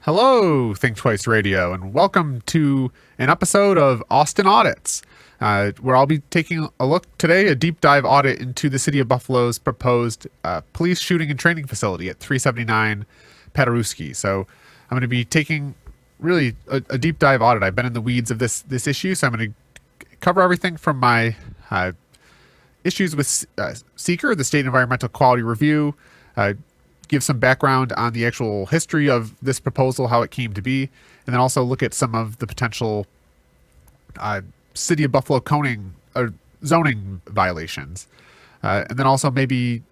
Hello, Think Twice Radio, and welcome to an episode of Austin Audits, where I'll be taking a look today, a deep dive audit into the city of Buffalo's proposed police shooting and training facility at 379 Paderewski. So I'm going to be taking really a deep dive audit. I've been in the weeds of this issue, so I'm going to cover everything from my issues with SEQR, the State Environmental Quality Review, give some background on the actual history of this proposal, how it came to be, and then also look at some of the potential city of Buffalo zoning violations. And then also maybe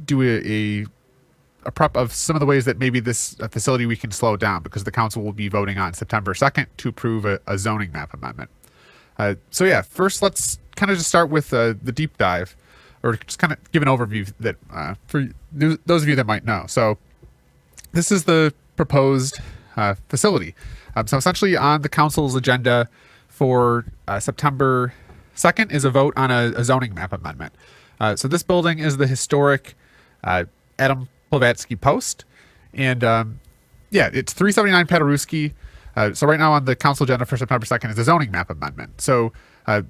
do a prep of some of the ways that maybe this facility we can slow down, because the council will be voting on September 2nd to approve a zoning map amendment. So yeah, first let's kind of just start with the deep dive, or just kind of give an overview that for those of you that might know. So this is the proposed facility. So essentially on the council's agenda for September 2nd is a vote on a zoning map amendment. So this building is the historic Adam Blavatsky Post. And yeah, it's 379 Paderewski. So right now on the council agenda for September 2nd is a zoning map amendment. So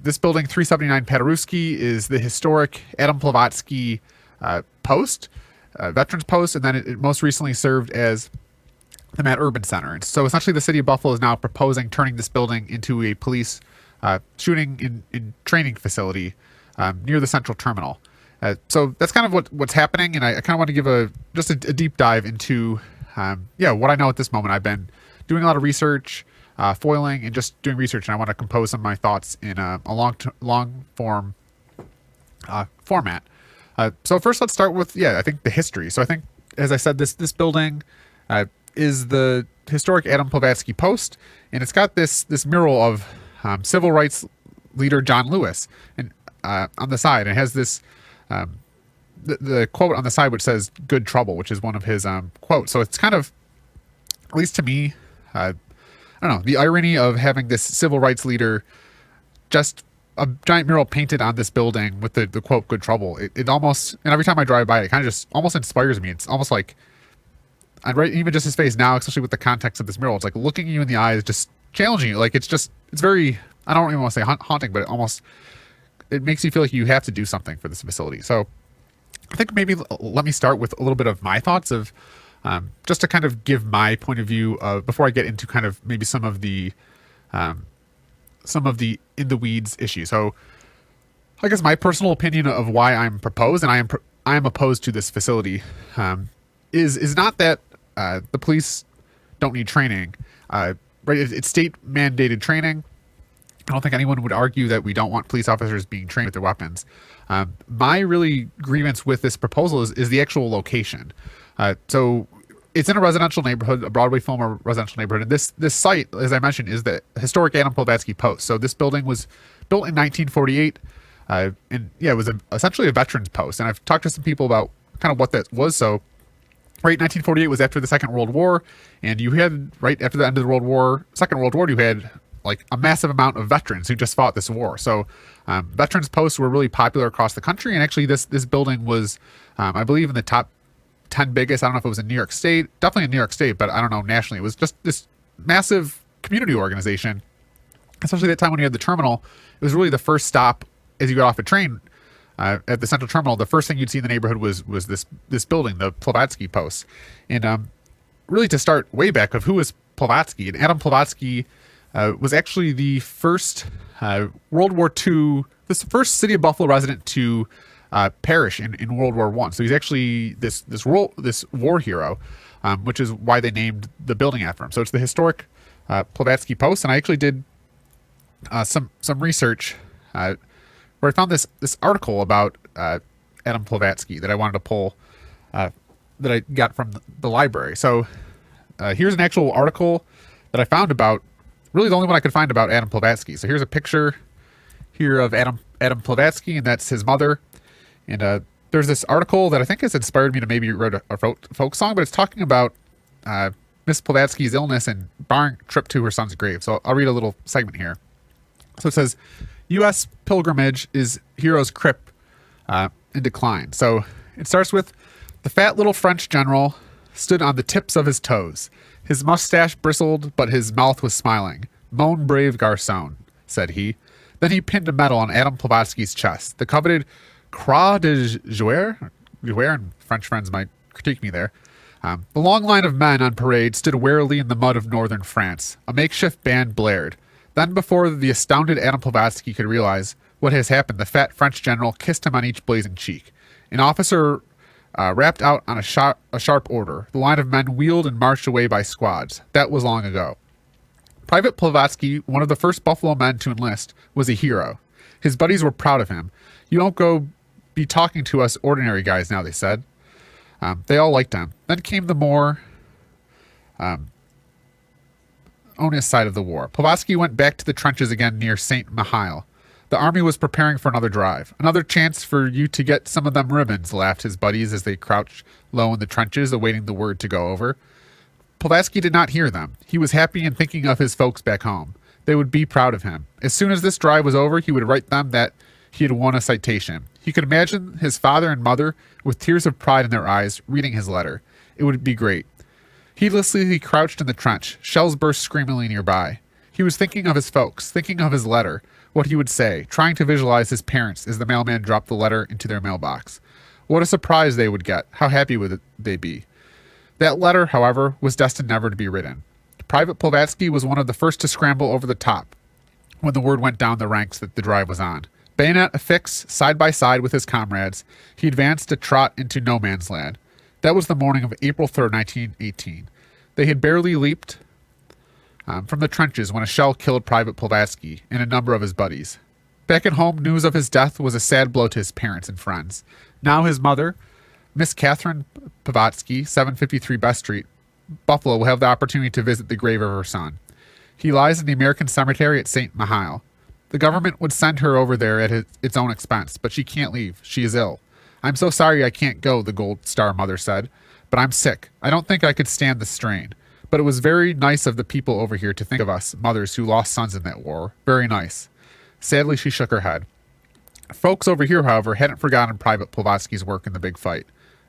this building, 379 Paderewski, is the historic Adam Blavatsky Post, Veterans Post, and then it most recently served as the Matt Urban Center. And so essentially the city of Buffalo is now proposing turning this building into a police shooting and training facility near the central terminal. So that's kind of what's happening, and I kind of want to give a deep dive into what I know at this moment. I've been doing a lot of research, foiling, and just doing research, and I want to compose some of my thoughts in a long form format. So first, let's start with I think the history. So I think, as I said, this building is the historic Adam Blavatsky Post, and it's got this mural of civil rights leader John Lewis, and on the side it has this the quote on the side which says "Good Trouble," which is one of his quotes. So it's kind of, at least to me, I don't know, the irony of having this civil rights leader, just a giant mural painted on this building with the quote "Good Trouble." It almost, and every time I drive by, it kind of just almost inspires me. It's almost like, I'd write even just his face now, especially with the context of this mural. It's like looking you in the eyes, just challenging you. Like it's very, I don't even want to say haunting, but it makes you feel like you have to do something for this facility. So I think maybe let me start with a little bit of my thoughts of, just to kind of give my point of view before I get into kind of maybe some of the in the weeds issues. So I guess my personal opinion of why I'm proposed, and I am opposed to this facility, is not that the police don't need training. Right? It's state mandated training. I don't think anyone would argue that we don't want police officers being trained with their weapons. My really grievance with this proposal is the actual location. So it's in a residential neighborhood, a Broadway Fillmore residential neighborhood. And this site, as I mentioned, is the historic Adam Blavatsky Post. So this building was built in 1948. And it was essentially a veterans post. And I've talked to some people about kind of what that was. So right, 1948 was after the Second World War. And you had, right after the end of the Second World War, you had like a massive amount of veterans who just fought this war. So veterans posts were really popular across the country. And actually this building was, I believe, in the top 10 biggest. I don't know if it was in New York State, definitely in New York State, but I don't know nationally. It was just this massive community organization, especially that time when you had the terminal. It was really the first stop as you got off a train at the central terminal. The first thing you'd see in the neighborhood was this building, the Blavatsky Post. And really to start way back of who was Blavatsky, and Adam Blavatsky was actually the first World War II, this first city of Buffalo resident to perish in World War I. So he's actually this war hero, which is why they named the building after him. So it's the historic Blavatsky Post. And I actually did some research where I found this article about Adam Blavatsky that I wanted to pull, that I got from the library. So here's an actual article that I found about, really the only one I could find about Adam Blavatsky. So here's a picture here of Adam Blavatsky, and that's his mother. And there's this article that I think has inspired me to maybe write a folk song, but it's talking about Miss Blavatsky's illness and barring trip to her son's grave. So I'll read a little segment here. So it says, U.S. pilgrimage is hero's crypt in decline. So it starts with the fat little French general stood on the tips of his toes. His mustache bristled, but his mouth was smiling. Mon brave garçon, said he. Then he pinned a medal on Adam Blavatsky's chest, the coveted Croix de Jouer, and French friends might critique me there. The long line of men on parade stood warily in the mud of northern France. A makeshift band blared. Then, before the astounded Adam Blavatsky could realize what has happened, the fat French general kissed him on each blazing cheek. An officer rapped out on a sharp order. The line of men wheeled and marched away by squads. That was long ago. Private Blavatsky, one of the first Buffalo men to enlist, was a hero. His buddies were proud of him. You don't go be talking to us ordinary guys now, they said. They all liked him. Then came the more onerous side of the war. Blavatsky went back to the trenches again near St. Mihiel. The army was preparing for another drive. Another chance for you to get some of them ribbons, laughed his buddies as they crouched low in the trenches, awaiting the word to go over. Blavatsky did not hear them. He was happy and thinking of his folks back home. They would be proud of him. As soon as this drive was over, he would write them that he had won a citation. He could imagine his father and mother, with tears of pride in their eyes, reading his letter. It would be great. Heedlessly, he crouched in the trench. Shells burst screamingly nearby. He was thinking of his folks, thinking of his letter, what he would say, trying to visualize his parents as the mailman dropped the letter into their mailbox. What a surprise they would get. How happy would they be? That letter, however, was destined never to be written. Private Blavatsky was one of the first to scramble over the top when the word went down the ranks that the drive was on. Bayonet affixed, side by side with his comrades, he advanced a trot into no man's land. That was the morning of April 3rd, 1918. They had barely leaped from the trenches when a shell killed Private Blavatsky and a number of his buddies. Back at home, news of his death was a sad blow to his parents and friends. Now his mother, Miss Catherine Blavatsky, 753 Best Street, Buffalo, will have the opportunity to visit the grave of her son. He lies in the American Cemetery at St. Mihiel. The government would send her over there at its own expense, but she can't leave. She is ill. I'm so sorry I can't go, the Gold Star mother said, but I'm sick. I don't think I could stand the strain. But it was very nice of the people over here to think of us, mothers who lost sons in that war. Very nice. Sadly, she shook her head. Folks over here, however, hadn't forgotten Private Blavatsky's work in the big fight.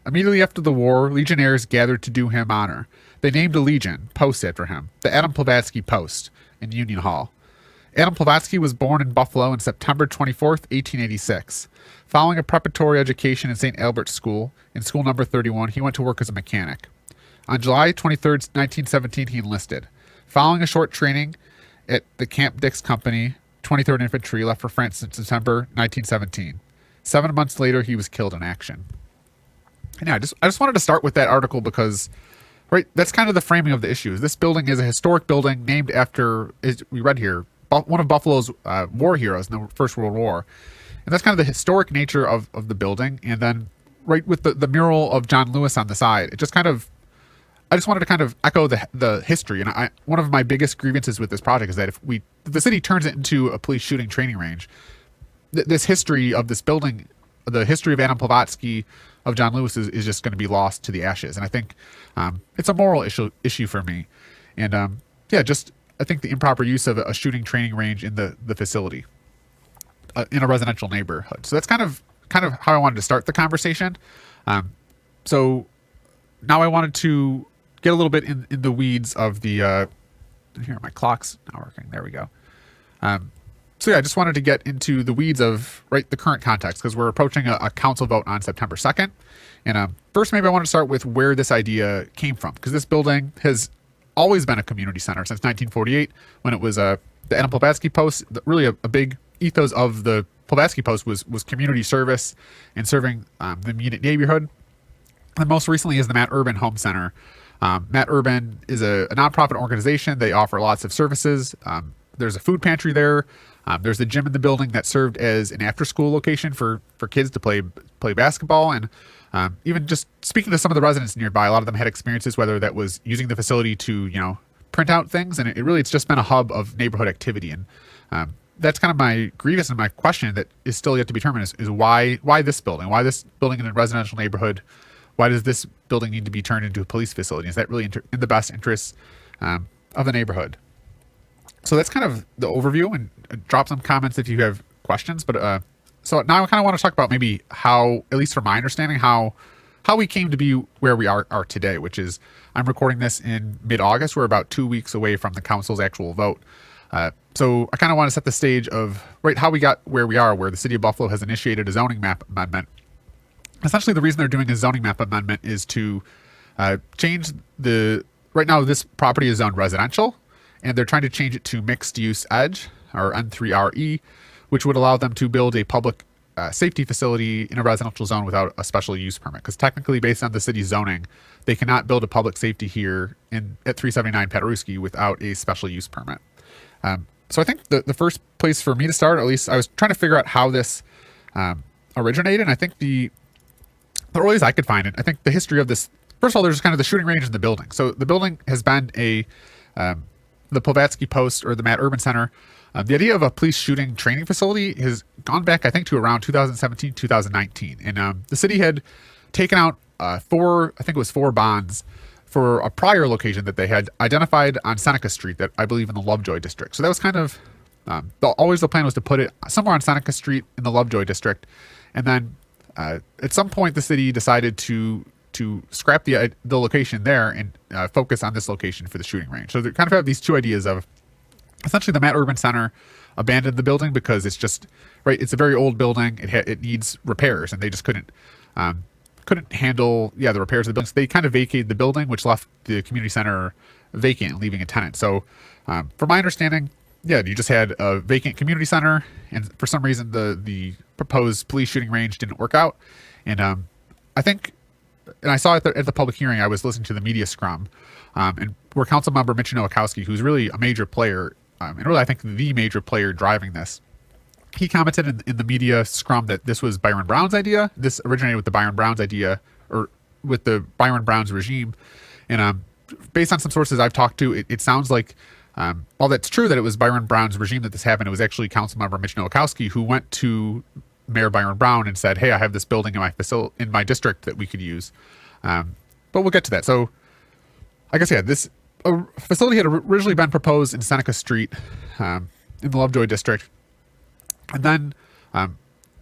Immediately after the war, legionnaires gathered to do him honor. They named a legion, post after him, the Adam Blavatsky Post, in Union Hall. Adam Blavatsky was born in Buffalo on September 24th, 1886. Following a preparatory education in St. Albert's School, in school number 31, he went to work as a mechanic. On July 23rd, 1917, he enlisted. Following a short training at the Camp Dix Company, 23rd Infantry, left for France in September 1917. 7 months later, he was killed in action. And yeah, I just wanted to start with that article because, right, that's kind of the framing of the issue. This building is a historic building named after, as we read here, one of Buffalo's war heroes in the First World War. And that's kind of the historic nature of the building. And then right with the mural of John Lewis on the side, it just kind of, I just wanted to kind of echo the history. And one of my biggest grievances with this project is that if the city turns it into a police shooting training range, this history of this building, the history of Adam Blavatsky, of John Lewis is just going to be lost to the ashes. And I think it's a moral issue for me. And I think the improper use of a shooting training range in the facility in a residential neighborhood. So that's kind of how I wanted to start the conversation. So now I wanted to get a little bit in the weeds of the, here, my clock's not working. There we go. I just wanted to get into the weeds of the current context because we're approaching a council vote on September 2nd. And first, maybe I want to start with where this idea came from, because this building has always been a community center since 1948 when it was the Adam Blavatsky Post. Really a big ethos of the Blavatsky Post was community service and serving the immediate neighborhood. And most recently is the Matt Urban Home Center. Matt Urban is a nonprofit organization. They offer lots of services. There's a food pantry there. There's a gym in the building that served as an after-school location for kids to play basketball. And even just speaking to some of the residents nearby, a lot of them had experiences, whether that was using the facility to, print out things. And it's just been a hub of neighborhood activity. And that's kind of my grievance and my question that is still yet to be determined is why this building? Why this building in a residential neighborhood? Why does this building need to be turned into a police facility? Is that really in the best interests of the neighborhood? So that's kind of the overview, and drop some comments if you have questions. But so now I kind of want to talk about maybe how, at least from my understanding, how how we came to be where we are today, which is I'm recording this in mid-August. We're about 2 weeks away from the council's actual vote. So I kind of want to set the stage of how we got where we are, where the city of Buffalo has initiated a zoning map amendment. Essentially, the reason they're doing a zoning map amendment is to change right now this property is zoned residential, and they're trying to change it to mixed use edge, or N3RE, which would allow them to build a public safety facility in a residential zone without a special use permit. Because technically, based on the city's zoning, they cannot build a public safety here at 379 Paderewski without a special use permit. So I think the first place for me to start, at least I was trying to figure out how this originated. And I think the earliest I could find it, I think the history of this, first of all, there's kind of the shooting range in the building. So the building has been the Paderewski Post, or the Matt Urban Center. The idea of a police shooting training facility has gone back, I think, to around 2017, 2019. And the city had taken out four bonds for a prior location that they had identified on Seneca Street, that I believe in the Lovejoy district. So that was kind of, always the plan was to put it somewhere on Seneca Street in the Lovejoy district. And then at some point the city decided to scrap the location there and focus on this location for the shooting range. So they kind of have these two ideas of, essentially, the Matt Urban Center abandoned the building because it's just, it's a very old building. It needs repairs, and they just couldn't handle the repairs of the building. So they kind of vacated the building, which left the community center vacant, leaving a tenant. So from my understanding, you just had a vacant community center, and for some reason the proposed police shooting range didn't work out. And I think, and I saw at the public hearing, I was listening to the media scrum, and where council member Mitch Nowakowski, who's really a major player, and really I think the major player driving this, he commented in the media scrum that this was Byron Brown's idea. This originated with the Byron Brown's idea, or with the Byron Brown's regime. And based on some sources I've talked to, it sounds like, while that's true that it was Byron Brown's regime that this happened, it was actually councilmember Mitch Nowakowski who went to Mayor Byron Brown and said, "Hey, I have this building in my district that we could use." But we'll get to that. So I guess, this facility had originally been proposed in Seneca Street in the Lovejoy district. And then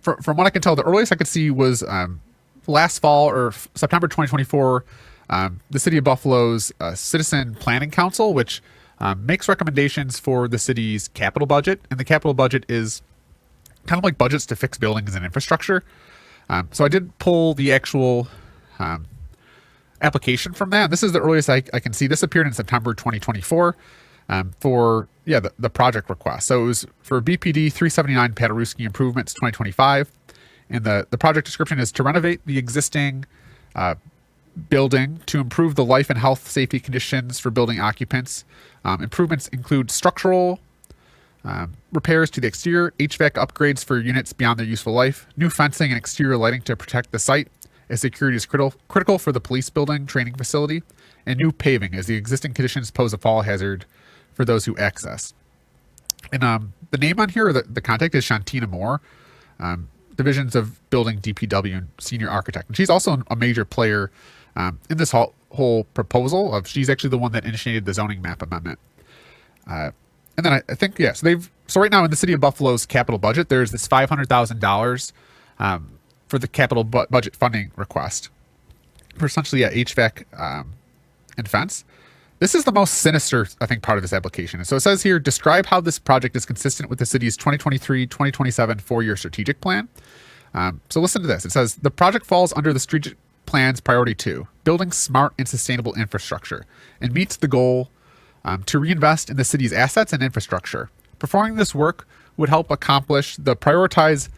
from what I can tell, the earliest I could see was last fall, or September 2024, the City of Buffalo's Citizen Planning Council, which makes recommendations for the city's capital budget. And the capital budget is kind of like budgets to fix buildings and infrastructure. So I did pull the actual application from that. This is the earliest I can see. This appeared in September 2024 for the project request. So it was for BPD 379 Paderewski Improvements 2025. And the project description is to renovate the existing building to improve the life and health safety conditions for building occupants. Improvements include structural repairs to the exterior, HVAC upgrades for units beyond their useful life, new fencing and exterior lighting to protect the site, as security is critical for the police building training facility, and new paving, as the existing conditions pose a fall hazard for those who access. And the name on here, or the contact, is Shantina Moore, Divisions of Building DPW and Senior Architect. And she's also a major player in this whole proposal. She's actually the one that initiated the zoning map amendment. And then I think, so right now in the City of Buffalo's capital budget, there's this $500,000 for the capital budget funding request for essentially HVAC and fence. This is the most sinister, I think, part of this application. So it says here, describe how this project is consistent with the city's 2023-2027 four-year strategic plan. So listen to this. It says, the project falls under the strategic plan's priority 2, building smart and sustainable infrastructure, and meets the goal to reinvest in the city's assets and infrastructure. Performing this work would help accomplish the prioritized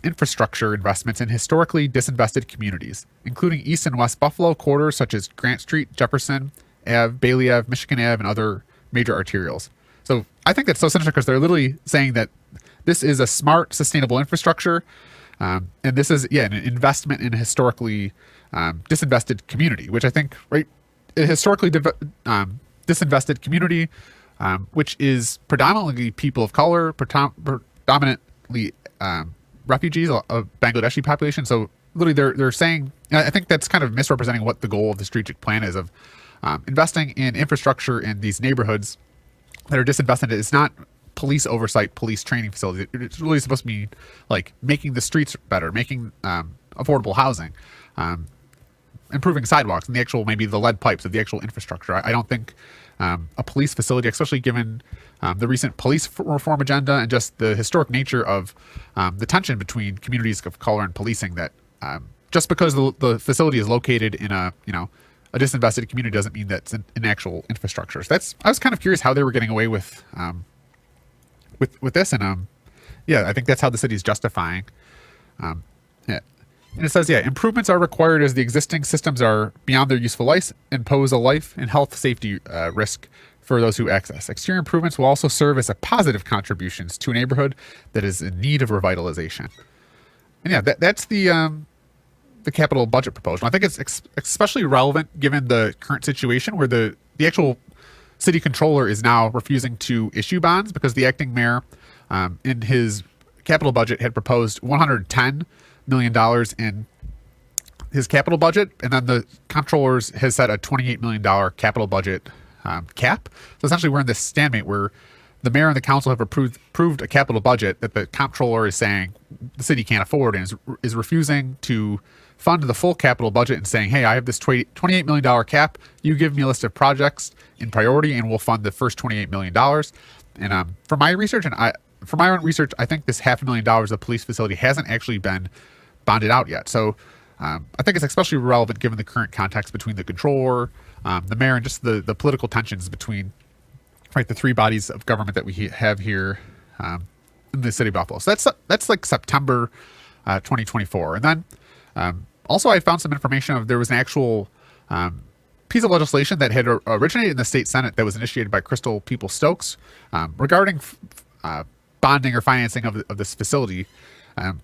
infrastructure investments in historically disinvested communities, including East and West Buffalo corridors such as Grant Street, Jefferson Ave, Bailey Ave, Michigan Ave, and other major arterials. So I think that's so sinister because they're literally saying that this is a smart, sustainable infrastructure, and this is an investment in a historically disinvested community, which I think a historically disinvested community, which is predominantly people of color, predominantly refugees, a Bangladeshi population. So literally they're saying, I think that's kind of misrepresenting what the goal of the strategic plan is of investing in infrastructure in these neighborhoods that are disinvested. It's not police oversight, police training facilities. It's really supposed to be like making the streets better, making affordable housing. improving sidewalks and the actual, maybe the lead pipes of the actual infrastructure. I don't think a police facility, especially given the recent police reform agenda and just the historic nature of the tension between communities of color and policing, that just because the facility is located in a disinvested community doesn't mean that it's an actual infrastructure. So I was kind of curious how they were getting away with this, and yeah, I think that's how the city is justifying. Yeah. And it says, improvements are required as the existing systems are beyond their useful life and pose a life and health safety risk for those who access. Exterior improvements will also serve as a positive contributions to a neighborhood that is in need of revitalization. And yeah, that's the capital budget proposal. I think it's especially relevant given the current situation where the actual city controller is now refusing to issue bonds because the acting mayor in his capital budget had proposed $110 million in his capital budget, and then the comptrollers has set a $28 million capital budget cap. So essentially we're in this stalemate where the mayor and the council have approved a capital budget that the comptroller is saying the city can't afford, and is refusing to fund the full capital budget and saying, hey, I have this $28 million cap. You give me a list of projects in priority and we'll fund the first $28 million. And from my research, from my own research, I think this $500,000 of police facility hasn't actually been bonded out yet. So I think it's especially relevant given the current context between the controller, the mayor, and just the political tensions between the three bodies of government that we have here in the city of Buffalo. So that's like September 2024. And then also I found some information of there was an actual piece of legislation that had originated in the state Senate that was initiated by Crystal Peoples-Stokes regarding bonding or financing of this facility.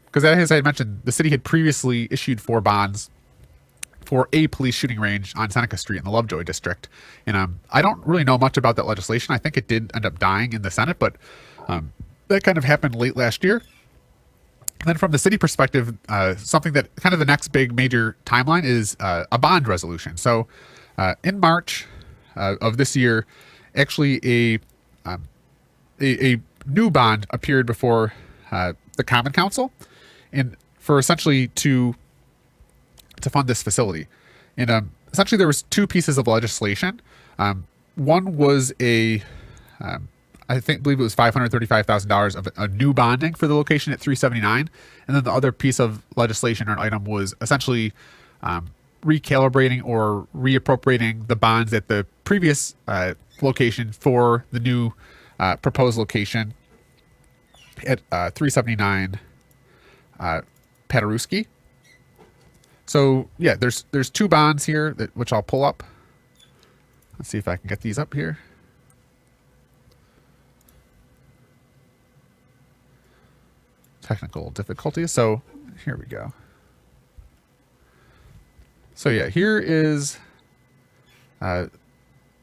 Because as I had mentioned, the city had previously issued 4 bonds for a police shooting range on Seneca Street in the Lovejoy district. And I don't really know much about that legislation. I think it did end up dying in the Senate, but that kind of happened late last year. And then from the city perspective, something that kind of the next big major timeline is a bond resolution. So in March of this year, actually a new bond appeared before the Common Council, and for essentially to fund this facility. And essentially there was 2 pieces of legislation. One was I believe it was $535,000 of a new bonding for the location at 379. And then the other piece of legislation or item was essentially recalibrating or reappropriating the bonds at the previous location for the new proposed location at 379 Paderewski. So yeah, there's 2 bonds here which I'll pull up. Let's see if I can get these up here. Technical difficulties. So here we go. So yeah, here is the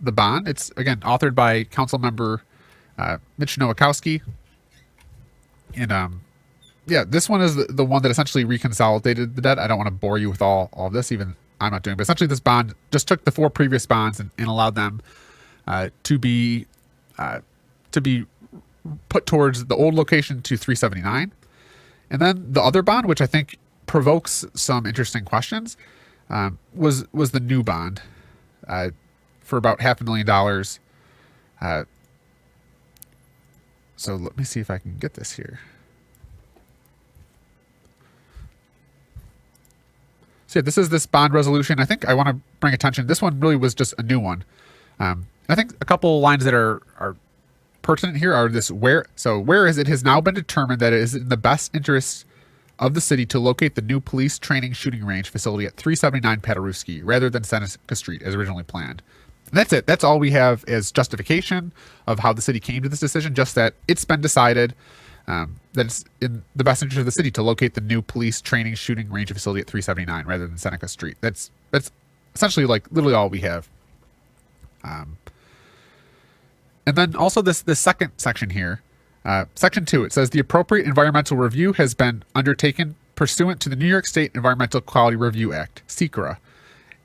bond. It's again authored by Council Member Mitch Nowakowski. And yeah, this one is the one that essentially reconsolidated the debt. I don't want to bore you with all of this, even I'm not doing, but essentially this bond just took the 4 previous bonds and allowed them to be put towards the old location to 379. And then the other bond, which I think provokes some interesting questions, was the new bond for about $500,000. So let me see if I can get this here. So yeah, this is this bond resolution. I think I want to bring attention. This one really was just a new one. I think a couple lines that are pertinent here are this whereas it has now been determined that it is in the best interest of the city to locate the new police training shooting range facility at 379 Paderewski rather than Seneca Street as originally planned. And that's it. That's all we have as justification of how the city came to this decision, just that it's been decided that it's in the best interest of the city to locate the new police training shooting range facility at 379 rather than Seneca Street. That's essentially like literally all we have. And then also this second section here, section 2, it says the appropriate environmental review has been undertaken pursuant to the New York State Environmental Quality Review Act, SEQR,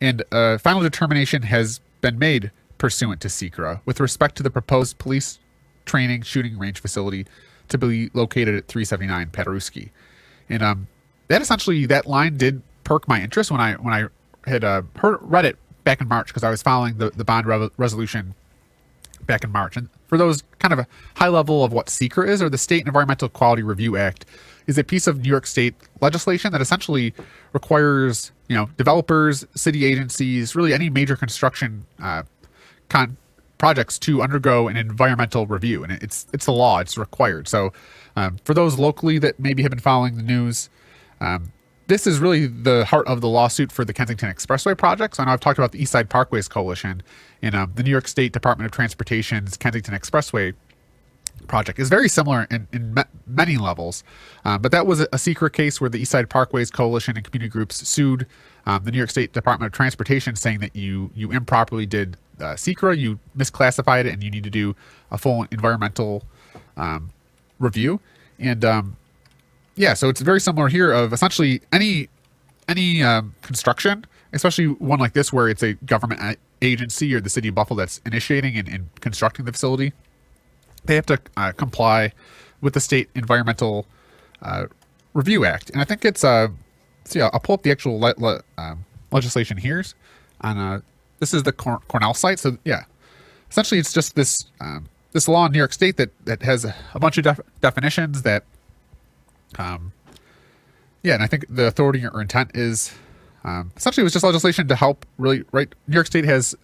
and a final determination has been made pursuant to SEQR with respect to the proposed police training shooting range facility to be located at 379 Paderewski. And that line did perk my interest when I read it back in March because I was following the bond resolution back in March. And for those kind of a high level of what SEQR is, or the State Environmental Quality Review Act, is a piece of New York State legislation that essentially requires, developers, city agencies, really any major construction projects to undergo an environmental review. And it's the law, it's required. So for those locally that maybe have been following the news, this is really the heart of the lawsuit for the Kensington Expressway project. So I know I've talked about the East Side Parkways Coalition, and the New York State Department of Transportation's Kensington Expressway project is very similar in many levels. But that was a SEQR case where the East Side Parkways Coalition and community groups sued the New York State Department of Transportation, saying that you improperly did SEQR, you misclassified it, and you need to do a full environmental review. And so it's very similar here of essentially any construction, especially one like this where it's a government agency or the city of Buffalo that's initiating and constructing the facility. They have to comply with the State Environmental Review Act. And I think it's, I'll pull up the actual legislation here. This is the Cornell site. So yeah, essentially it's just this law in New York State that has a bunch of definitions that, and I think the authority or intent is essentially it was just legislation to help really, right? New York State has,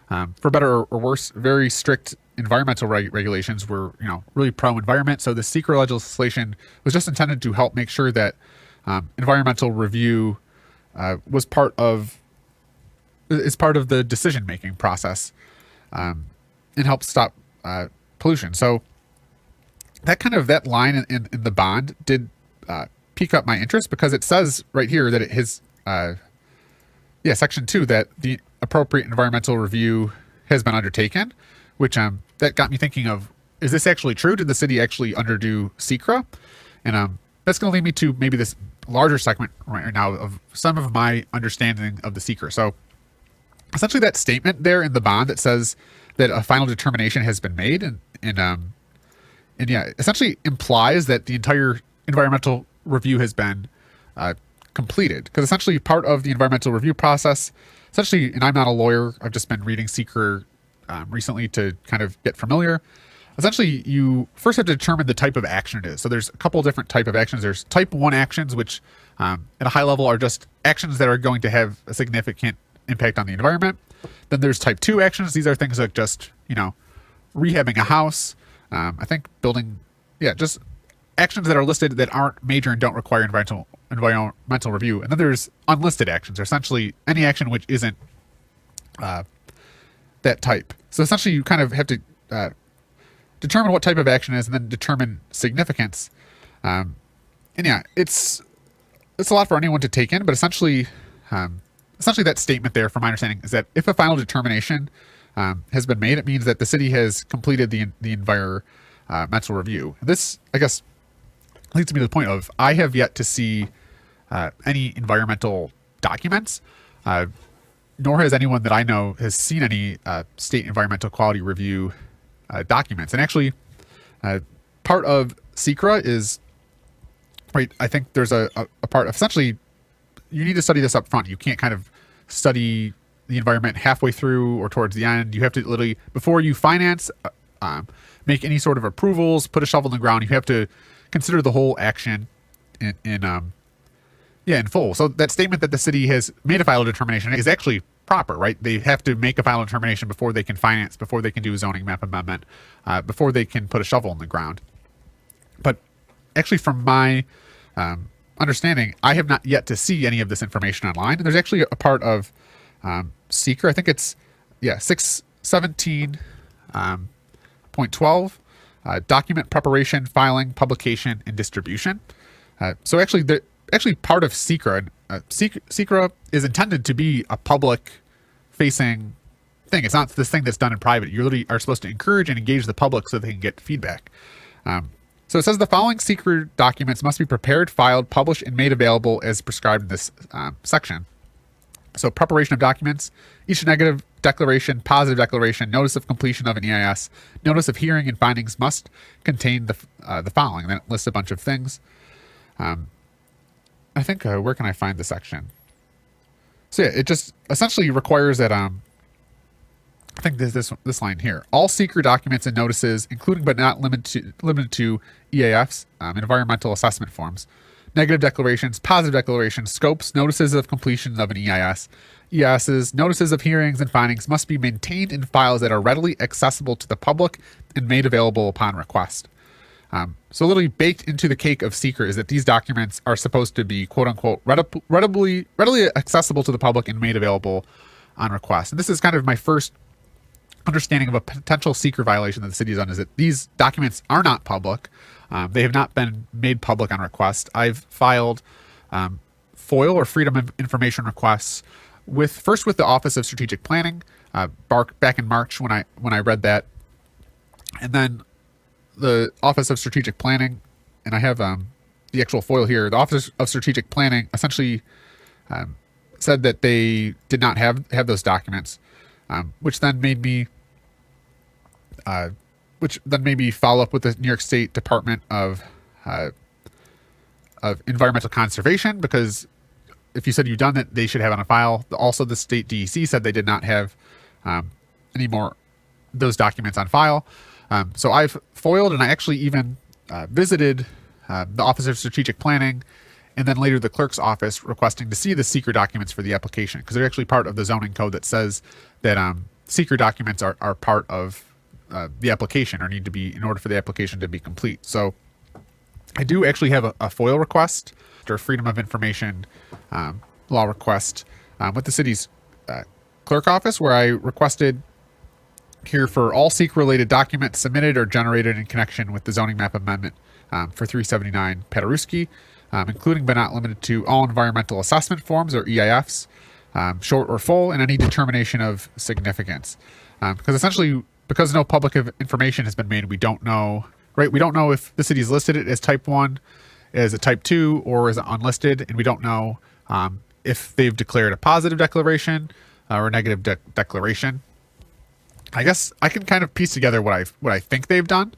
for better or worse, very strict environmental regulations. We're, really pro-environment. So the SEQR legislation was just intended to help make sure that environmental review is part of the decision-making process and help stop pollution. So that line in the bond did pique up my interest because it says right here that section 2, that the appropriate environmental review has been undertaken, which that got me thinking of, is this actually true? Did the city actually underdo SEQR? And that's going to lead me to maybe this larger segment right now of some of my understanding of the SEQR. So essentially that statement there in the bond that says that a final determination has been made and essentially implies that the entire environmental review has been completed. Because essentially part of the environmental review process, essentially, and I'm not a lawyer, I've just been reading SEQR recently to kind of get familiar. Essentially, you first have to determine the type of action it is. So there's a couple different type of actions. There's type 1 actions, which at a high level are just actions that are going to have a significant impact on the environment. Then there's type 2 actions. These are things like just, rehabbing a house. I think building, just actions that are listed that aren't major and don't require environmental review. And then there's unlisted actions, or essentially any action which isn't that type. So essentially you kind of have to determine what type of action is and then determine significance. It's a lot for anyone to take in, but essentially that statement there, from my understanding, is that if a final determination has been made, it means that the city has completed the environmental review. This, I guess, leads me to the point of I have yet to see any environmental documents, nor has anyone that I know has seen any state environmental quality review documents. And actually, part of SEQR is, right, I think there's a part of, essentially, you need to study this up front. You can't kind of study the environment halfway through or towards the end. You have to literally, before you finance, make any sort of approvals, put a shovel in the ground, you have to consider the whole action in full. So that statement that the city has made a final determination is actually proper, right? They have to make a final determination before they can finance, before they can do a zoning map amendment, before they can put a shovel in the ground. But actually, from my understanding, I have not yet to see any of this information online. And there's actually a part of SEQR, I think it's 617.12, document preparation, filing, publication, and distribution. So actually, part of SEQR, SEQR is intended to be a public-facing thing. It's not this thing that's done in private. You really are supposed to encourage and engage the public so they can get feedback. So it says the following SEQR documents must be prepared, filed, published, and made available as prescribed in this section. So preparation of documents, each negative declaration, positive declaration, notice of completion of an EIS, notice of hearing and findings must contain the following. Then it lists a bunch of things. I think, where can I find the section? So yeah, it just essentially requires that I think there's this line here. All SEQR documents and notices, including but not limited to EAFs, environmental assessment forms, negative declarations, positive declarations, scopes, notices of completion of an EISs, notices of hearings and findings must be maintained in files that are readily accessible to the public and made available upon request. So literally baked into the cake of SEQR is that these documents are supposed to be quote unquote readily accessible to the public and made available on request. And this is kind of my first understanding of a potential SEQR violation that the city has done, is that these documents are not public. They have not been made public on request. I've filed FOIL or Freedom of Information requests first with the Office of Strategic Planning back in March when I read that, and then the Office of Strategic Planning, and I have the actual FOIL here. The Office of Strategic Planning essentially said that they did not have those documents, which then made me follow up with the New York State Department of Environmental Conservation, because if you said you've done it, they should have it on file. Also, the state DEC said they did not have any more those documents on file. So I've foiled, and I actually even visited the Office of Strategic Planning, and then later the clerk's office, requesting to see the SEQR documents for the application, because they're actually part of the zoning code that says that SEQR documents are part of the application, or need to be in order for the application to be complete. So I do actually have a FOIL request or Freedom of Information law request with the city's clerk office, where I requested here for all SEQR related documents submitted or generated in connection with the zoning map amendment for 379 Paderewski, including but not limited to all environmental assessment forms or EIFs, short or full, and any determination of significance. Because essentially, because no public information has been made, we don't know, right? We don't know if the city's listed it as type 1, as a type 2, or as unlisted, and we don't know if they've declared a positive declaration or a negative declaration. I guess I can kind of piece together what I think they've done.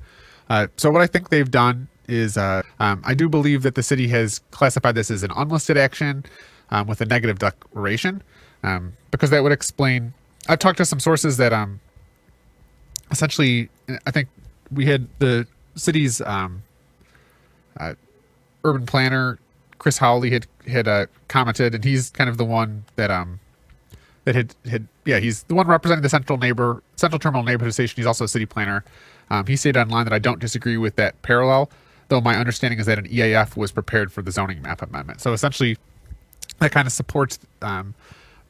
So what I think they've done is I do believe that the city has classified this as an unlisted action with a negative declaration, because that would explain. I've talked to some sources that essentially, I think we had the city's urban planner Chris Howley had commented, and he's kind of the one that he's the one representing the Central Terminal Neighborhood Association. He's also a city planner. He stated online that I don't disagree with that parallel, though my understanding is that an EAF was prepared for the zoning map amendment. So essentially, that kind of supports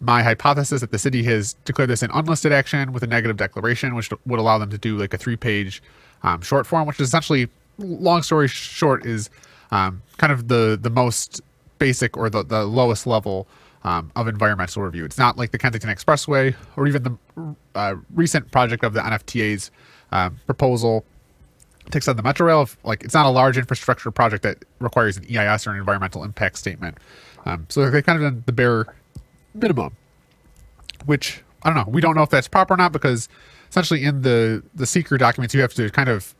my hypothesis that the city has declared this an unlisted action with a negative declaration, which would allow them to do like a 3-page short form, which is essentially, long story short, is kind of the most basic or the lowest level of environmental review. It's not like the Kensington Expressway or even the recent project of the NFTA's proposal takes on the Metro Rail. Like, it's not a large infrastructure project that requires an EIS or an environmental impact statement. So they kind of done the bare minimum, which I don't know. We don't know if that's proper or not, because essentially in the SEQR documents, you have to kind of,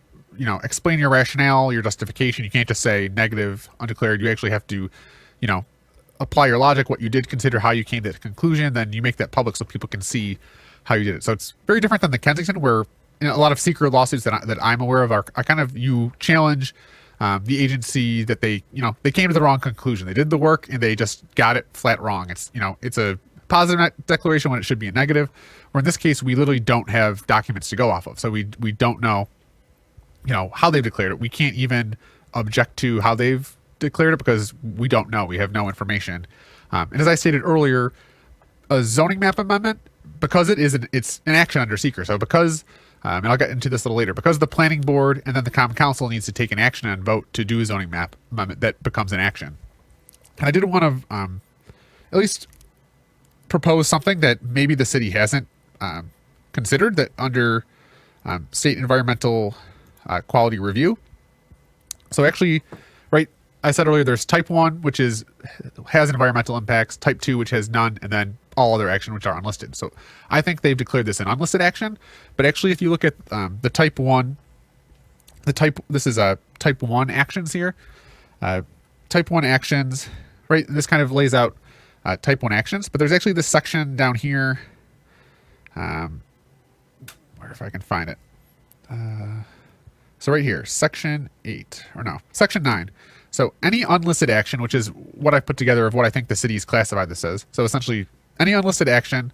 explain your rationale, your justification. You can't just say negative, undeclared. You actually have to, apply your logic, what you did consider, how you came to the conclusion, then you make that public so people can see how you did it. So it's very different than the Kensington, where a lot of SEQR lawsuits that I'm aware of are kind of, you challenge the agency that they came to the wrong conclusion. They did the work and they just got it flat wrong. It's a positive declaration when it should be a negative. Or in this case, we literally don't have documents to go off of, so we don't know how they've declared it. We can't even object to how they've declared it because we don't know. We have no information. And as I stated earlier, a zoning map amendment, because it's an action under SEQR. So because, and I'll get into this a little later, because the planning board and then the common council needs to take an action and vote to do a zoning map amendment, that becomes an action. And I did want to at least propose something that maybe the city hasn't considered, that under state environmental quality review. So actually, right, I said earlier, there's type 1, which has environmental impacts, type 2, which has none, and then all other action, which are unlisted. So I think they've declared this an unlisted action. But actually, if you look at the type 1, this is type 1 actions here. Type 1 actions, right? This kind of lays out type 1 actions. But there's actually this section down here. Where if I can find it. So right here, section 8, or no, section 9. So any unlisted action, which is what I put together of what I think the city's classified this as. So essentially, any unlisted action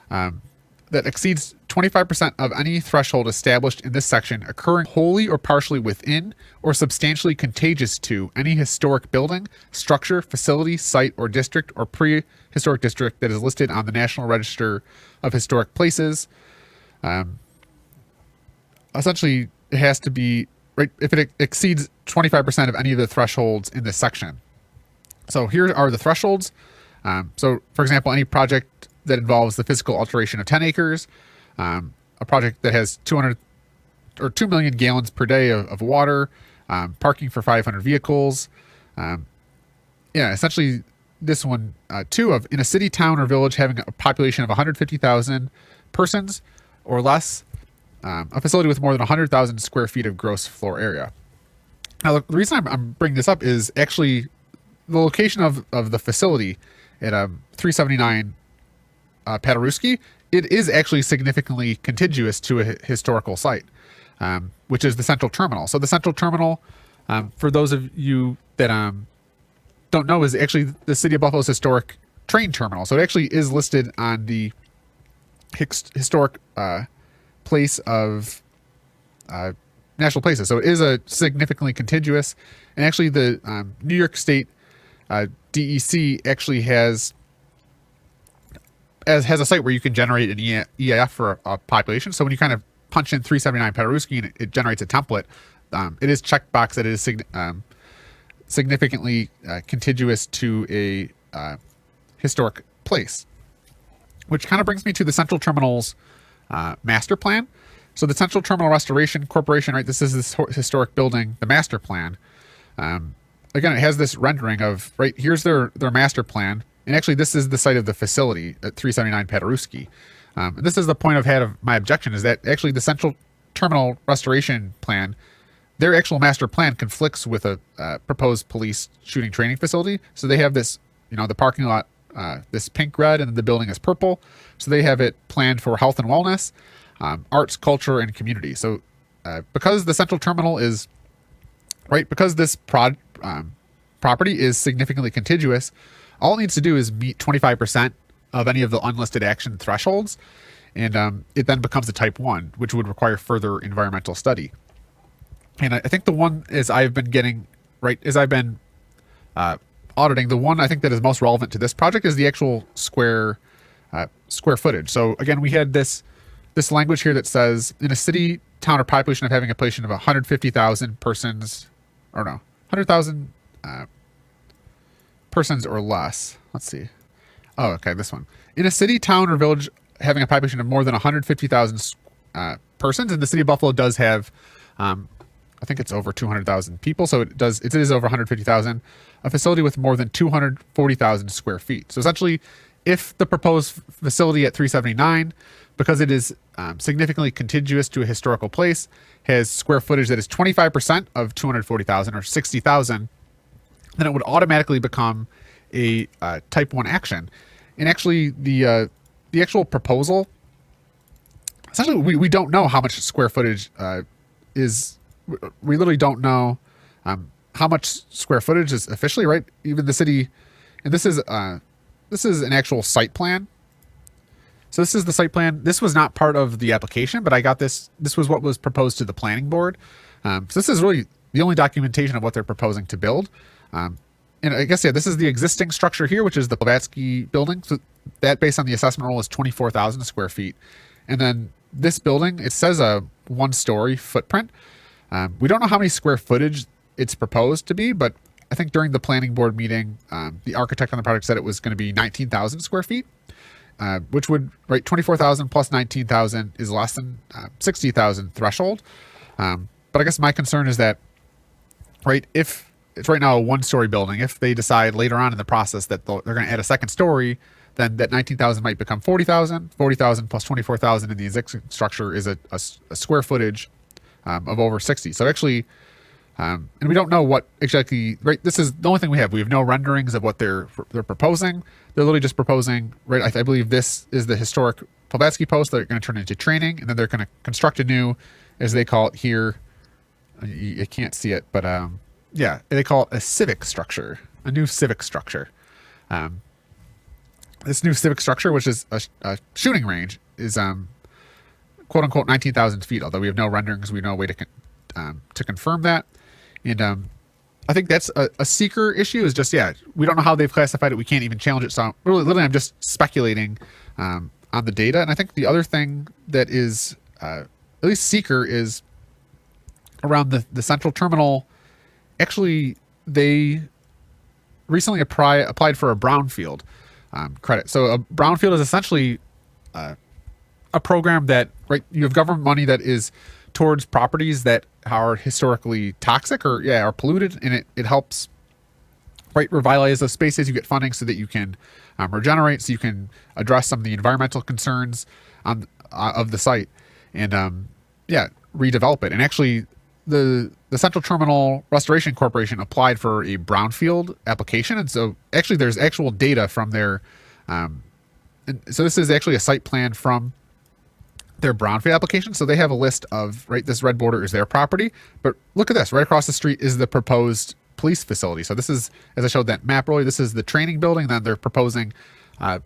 that exceeds 25% of any threshold established in this section occurring wholly or partially within or substantially contagious to any historic building, structure, facility, site, or district or prehistoric district that is listed on the National Register of Historic Places. Essentially, it has to be, right, if it exceeds 25% of any of the thresholds in this section. So here are the thresholds. So, for example, any project that involves the physical alteration of 10 acres, a project that has 2 million gallons per day of water, parking for 500 vehicles. Essentially this one, in a city, town, or village having a population of 150,000 persons or less, a facility with more than 100,000 square feet of gross floor area. Now, the reason I'm bringing this up is actually the location of the facility at 379 Paderewski. It is actually significantly contiguous to a historical site, which is the Central Terminal. So the Central Terminal, for those of you that don't know, is actually the City of Buffalo's historic train terminal. So it actually is listed on the historic place of national places. So it is a significantly contiguous, and actually the New York State DEC actually has a site where you can generate an EAF for a population. So when you kind of punch in 379 Paderewski and it generates a template, it is checkbox that it is significantly contiguous to a historic place, which kind of brings me to the Central Terminal's master plan. So the Central Terminal Restoration Corporation, right? This is this historic building, the master plan. Again, it has this rendering of, right, here's their master plan. And actually, this is the site of the facility at 379 Paderewski. This is the point I've had of my objection, is that actually the Central Terminal Restoration Plan, their actual master plan conflicts with a proposed police shooting training facility. So they have this, the parking lot, this pink red, and the building is purple. So they have it planned for health and wellness, arts, culture, and community. So because the Central Terminal is, right, because this property is significantly contiguous, all it needs to do is meet 25% of any of the unlisted action thresholds, and it then becomes a type 1, which would require further environmental study. And I think the one is I've been getting, right, as I've been auditing, the one I think that is most relevant to this project is the actual square footage. So again, we had this language here that says, in a city, town, or population of having a population of 150,000 persons, or no, 100,000 persons or less. Let's see. Oh, okay, this one. In a city, town, or village having a population of more than 150,000 persons, and the city of Buffalo does have, I think it's over 200,000 people, so it is over 150,000. A facility with more than 240,000 square feet. So essentially, if the proposed facility at 379, because it is significantly contiguous to a historical place, has square footage that is 25% of 240,000 or 60,000, then it would automatically become a type 1 action. And actually, the actual proposal, essentially, we don't know how much square footage is. We literally don't know how much square footage is officially, right? Even the city, and this is an actual site plan. So this is the site plan. This was not part of the application, but I got this. This was what was proposed to the planning board. So this is really the only documentation of what they're proposing to build. And I guess, yeah, this is the existing structure here, which is the Paderewski building. So that, based on the assessment roll, is 24,000 square feet. And then this building, it says a 1-story footprint. We don't know how many square footage it's proposed to be, but I think during the planning board meeting, the architect on the project said it was going to be 19,000 square feet, which would, right, 24,000 plus 19,000 is less than 60,000 threshold. But I guess my concern is that, right, if it's right now a 1-story building, if they decide later on in the process that they're going to add a second story, then that 19,000 might become 40,000. 40,000 plus 24,000 in the existing structure is a square footage of over 60. So actually, and we don't know what exactly, right? This is the only thing we have. We have no renderings of what they're proposing. they're literally just proposing, right? I believe this is the historic Paderewski post that they're going to turn into training, and then they're going to construct a new, as they call it here. You can't see it, but yeah, they call it a civic structure, a new civic structure. This new civic structure, which is a shooting range, is quote unquote 19,000 feet. Although we have no renderings, we have no way to confirm that. And I think that's a SEQR issue. Is just we don't know how they've classified it. We can't even challenge it. So really, literally, I'm just speculating on the data. And I think the other thing that is at least SEQR is around the central terminal. Actually, they recently applied for a brownfield credit. So a brownfield is essentially a program that, right, you have government money that is towards properties that are historically toxic or are polluted, and it helps, right, revitalize those spaces. You get funding so that you can regenerate, so you can address some of the environmental concerns of the site, and redevelop it. And actually, the Central Terminal Restoration Corporation applied for a brownfield application, and so actually there's actual data from their and so this is actually a site plan from their brownfield application. So they have a list of, right, this red border is their property, but look at this, right across the street is the proposed police facility. So this is, as I showed that map earlier, this is the training building. Then they're proposing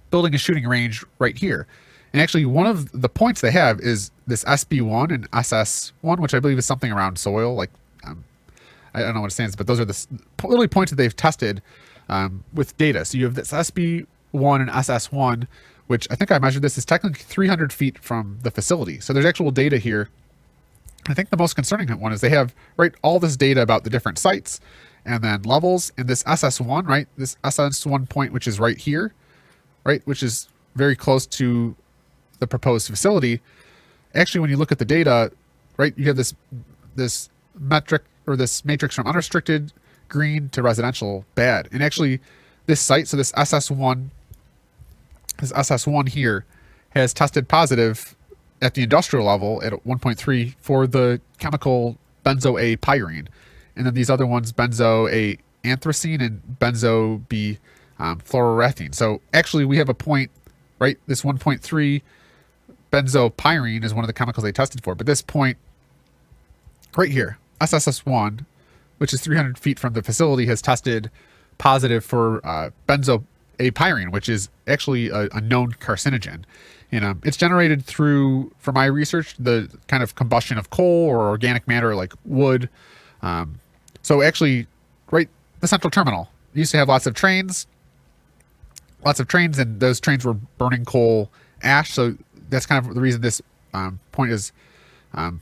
building a shooting range right here. And actually, one of the points they have is this SB1 and SS1, which I believe is something around soil. Like, I don't know what it stands, but those are the literally points that they've tested with data. So you have this SB1 and SS1, which I think I measured this is technically 300 feet from the facility. So there's actual data here. I think the most concerning one is they have, right, all this data about the different sites and then levels. And this SS1, right, this SS1 point, which is right here, right, which is very close to the proposed facility. Actually, when you look at the data, right, you have this metric or this matrix from unrestricted green to residential bad. And actually this site, so this SS1 here has tested positive at the industrial level at 1.3 for the chemical benzo A pyrene. And then these other ones, benzo A anthracene and benzo B fluoroethene. So actually we have a point, right? This 1.3 benzopyrene is one of the chemicals they tested for. But this point right here, SSS1, which is 300 feet from the facility, has tested positive for benzo A pyrene, which is actually a known carcinogen. And it's generated through, for my research, the kind of combustion of coal or organic matter like wood. So actually, right, the central terminal used to have lots of trains, and those trains were burning coal ash. So that's kind of the reason this point is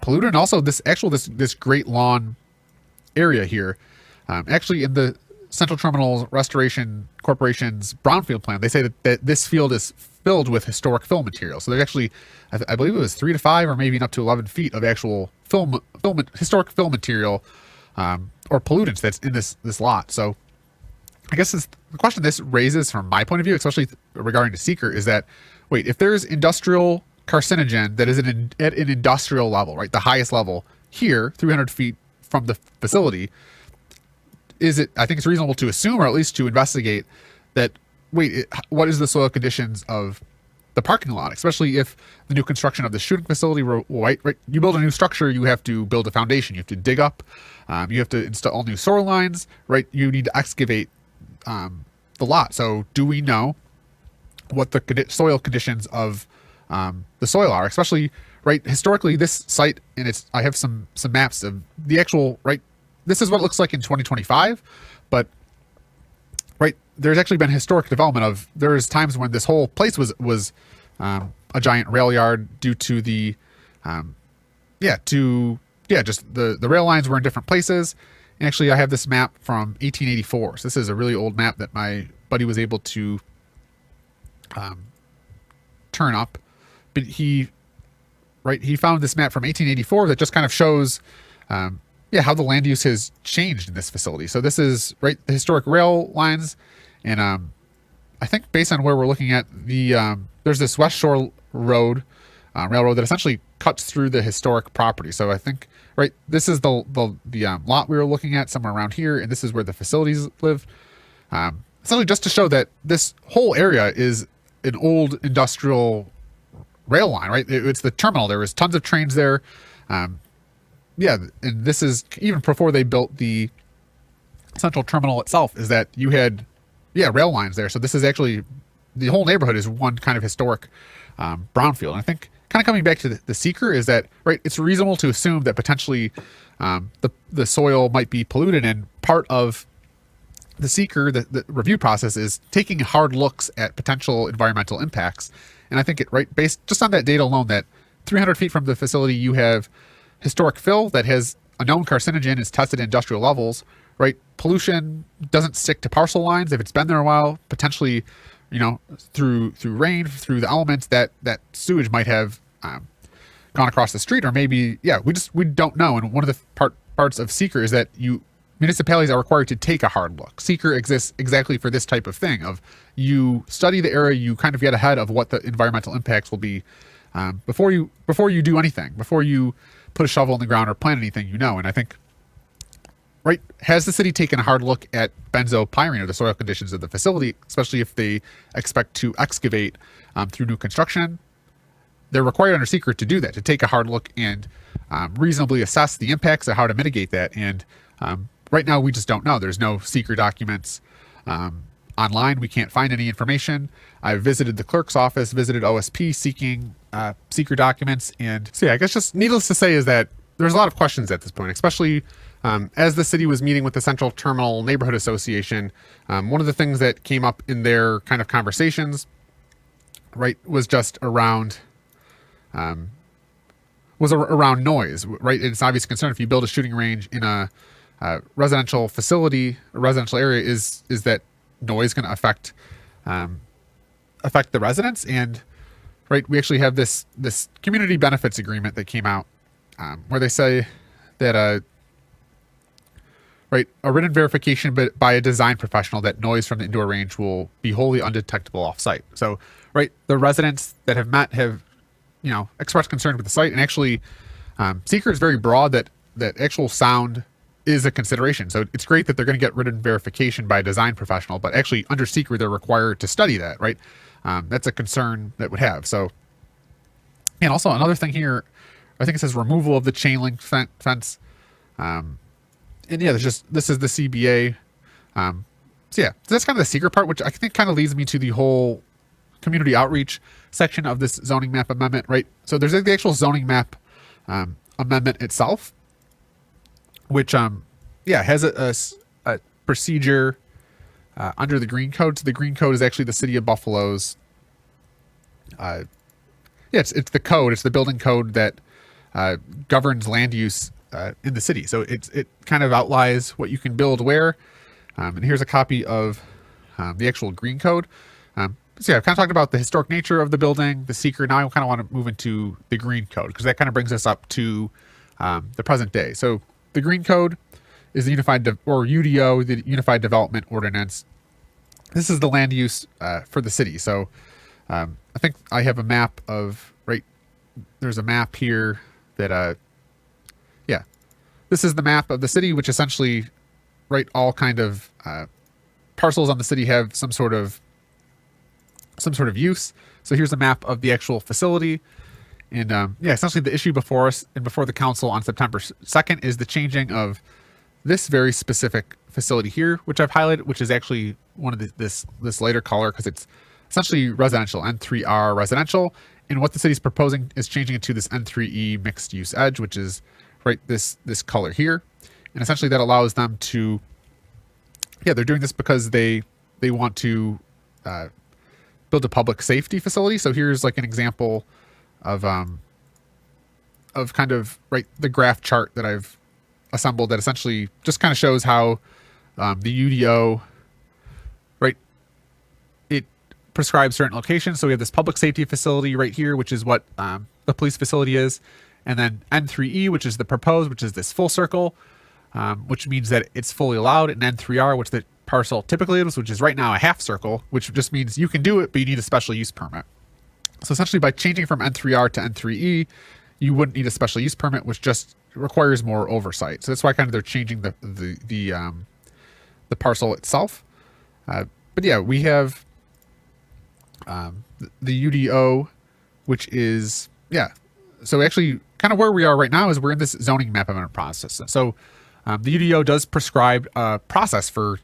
polluted. And also this Great Lawn area here, actually in the Central Terminal Restoration Corporation's brownfield plan, they say that this field is filled with historic fill material. So there's actually, I believe it was 3 to 5 or maybe up to 11 feet of actual historic fill material or pollutants that's in this lot. So I guess the question this raises from my point of view, especially regarding to SEQR, is that, wait, if there's industrial carcinogen that is at an industrial level, right, the highest level here, 300 feet from the facility, I think it's reasonable to assume, or at least to investigate, that, wait, what is the soil conditions of the parking lot, especially if the new construction of the shooting facility, right, you build a new structure, you have to build a foundation, you have to dig up, you have to install new soil lines, right, you need to excavate the lot. So do we know what the soil conditions of the soil are, especially, right, historically this site, and I have some maps of the actual, right, this is what it looks like in 2025, but right, there's actually been historic development of, there's times when this whole place was a giant rail yard due to the just the rail lines were in different places. And actually I have this map from 1884. So this is a really old map that my buddy was able to turn up, but he found this map from 1884 that just kind of shows how the land use has changed in this facility. So this is, right, the historic rail lines. And I think based on where we're looking at, there's this West Shore Road, railroad that essentially cuts through the historic property. So I think, right, this is the lot we were looking at somewhere around here, and this is where the facilities live. essentially just to show that this whole area is an old industrial rail line, right? It's the terminal. There was tons of trains there. Yeah, and this is even before they built the central terminal itself, is that you had, rail lines there. So this is actually, the whole neighborhood is one kind of historic brownfield. And I think kind of coming back to the SEQR is that, right, it's reasonable to assume that potentially the soil might be polluted, and part of the SEQR, the review process, is taking hard looks at potential environmental impacts. And I think based just on that data alone, that 300 feet from the facility, you have historic fill that has a known carcinogen, is tested at industrial levels, right? Pollution doesn't stick to parcel lines if it's been there a while. Potentially, through rain, through the elements, that sewage might have gone across the street, or maybe, we don't know. And one of the parts of SEQR is that municipalities are required to take a hard look. SEQR exists exactly for this type of thing, of you study the area, you kind of get ahead of what the environmental impacts will be before you do anything, before you put a shovel in the ground or plant anything, And I think, right, has the city taken a hard look at benzopyrene, or the soil conditions of the facility, especially if they expect to excavate through new construction? They're required under SEQR to do that, to take a hard look and reasonably assess the impacts of how to mitigate that. And right now, we just don't know. There's no SEQR documents online. We can't find any information. I visited the clerk's office, visited OSP seeking SEQR documents. And so, I guess just needless to say is that there's a lot of questions at this point, especially as the city was meeting with the Central Terminal Neighborhood Association. One of the things that came up in their kind of conversations, right, was just around noise, right? It's an obvious concern if you build a shooting range in a residential facility, a residential area, is that noise going to affect the residents? And right, we actually have this community benefits agreement that came out where they say that a written verification by a design professional that noise from the indoor range will be wholly undetectable off-site. So, right, the residents that have met have expressed concern with the site, and actually SEQR is very broad that actual sound is a consideration. So it's great that they're going to get written verification by a design professional, but actually under SEQR, they're required to study that, right? That's a concern that would have. So, and also another thing here, I think it says removal of the chain link fence. And this is the CBA. So that's kind of the SEQR part, which I think kind of leads me to the whole community outreach section of this zoning map amendment, right? So there's the actual zoning map amendment itself, which has a procedure under the Green Code. So the Green Code is actually the City of Buffalo's it's the code, it's the building code that governs land use in the city. So it kind of outlines what you can build where. And here's a copy of the actual Green Code. I've kind of talked about the historic nature of the building, the SEQR. Now I kind of want to move into the Green Code, because that kind of brings us up to the present day. So the Green Code is the UDO, the Unified Development Ordinance. This is the land use for the city. So I think I have a map of, there's a map here that, this is the map of the city, which essentially, all kind of parcels on the city have some sort of use. So here's a map of the actual facility. And essentially the issue before us and before the council on September 2nd is the changing of this very specific facility here, which I've highlighted, which is actually one of this lighter color, because it's essentially residential, N3R residential. And what the city's proposing is changing it to this N3E mixed use edge, which is this color here. And essentially that allows them to, they're doing this because they want to build a public safety facility. So here's like an example of kind of the graph chart that I've assembled that essentially just kind of shows how the UDO it prescribes certain locations. So we have this public safety facility right here, which is what the police facility is, and then N3E, which is the proposed, which is this full circle, which means that it's fully allowed, and N3R, which the parcel typically is, which is right now a half circle, which just means you can do it, but you need a special use permit. So essentially by changing from N3R to N3E, you wouldn't need a special use permit, which just requires more oversight. So that's why kind of they're changing the parcel itself. but yeah, we have the UDO, which is, yeah. So actually, kind of where we are right now is we're in this zoning map amendment process. So the UDO does prescribe a process for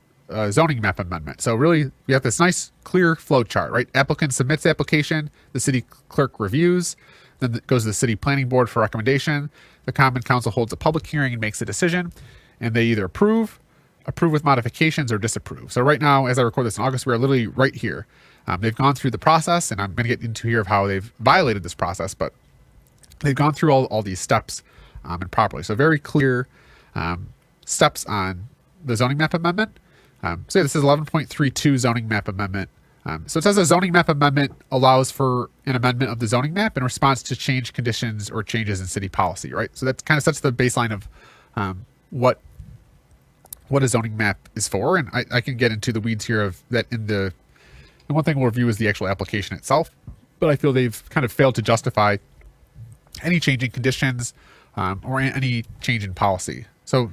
zoning map amendment. So really, we have this nice, clear flow chart, right? Applicant submits the application, the city clerk reviews, then it goes to the city planning board for recommendation. The common council holds a public hearing and makes a decision, and they either approve with modifications, or disapprove. So right now, as I record this in August, we're literally right here. They've gone through the process, and I'm going to get into here of how they've violated this process, but they've gone through all these steps improperly. So very clear steps on the zoning map amendment. So yeah, this is 11.32 zoning map amendment. So it says a zoning map amendment allows for an amendment of the zoning map in response to change conditions or changes in city policy, right? So that kind of sets the baseline of what a zoning map is for. And I can get into the weeds here of that in the one thing we'll review is the actual application itself, but I feel they've kind of failed to justify any change in conditions or any change in policy. So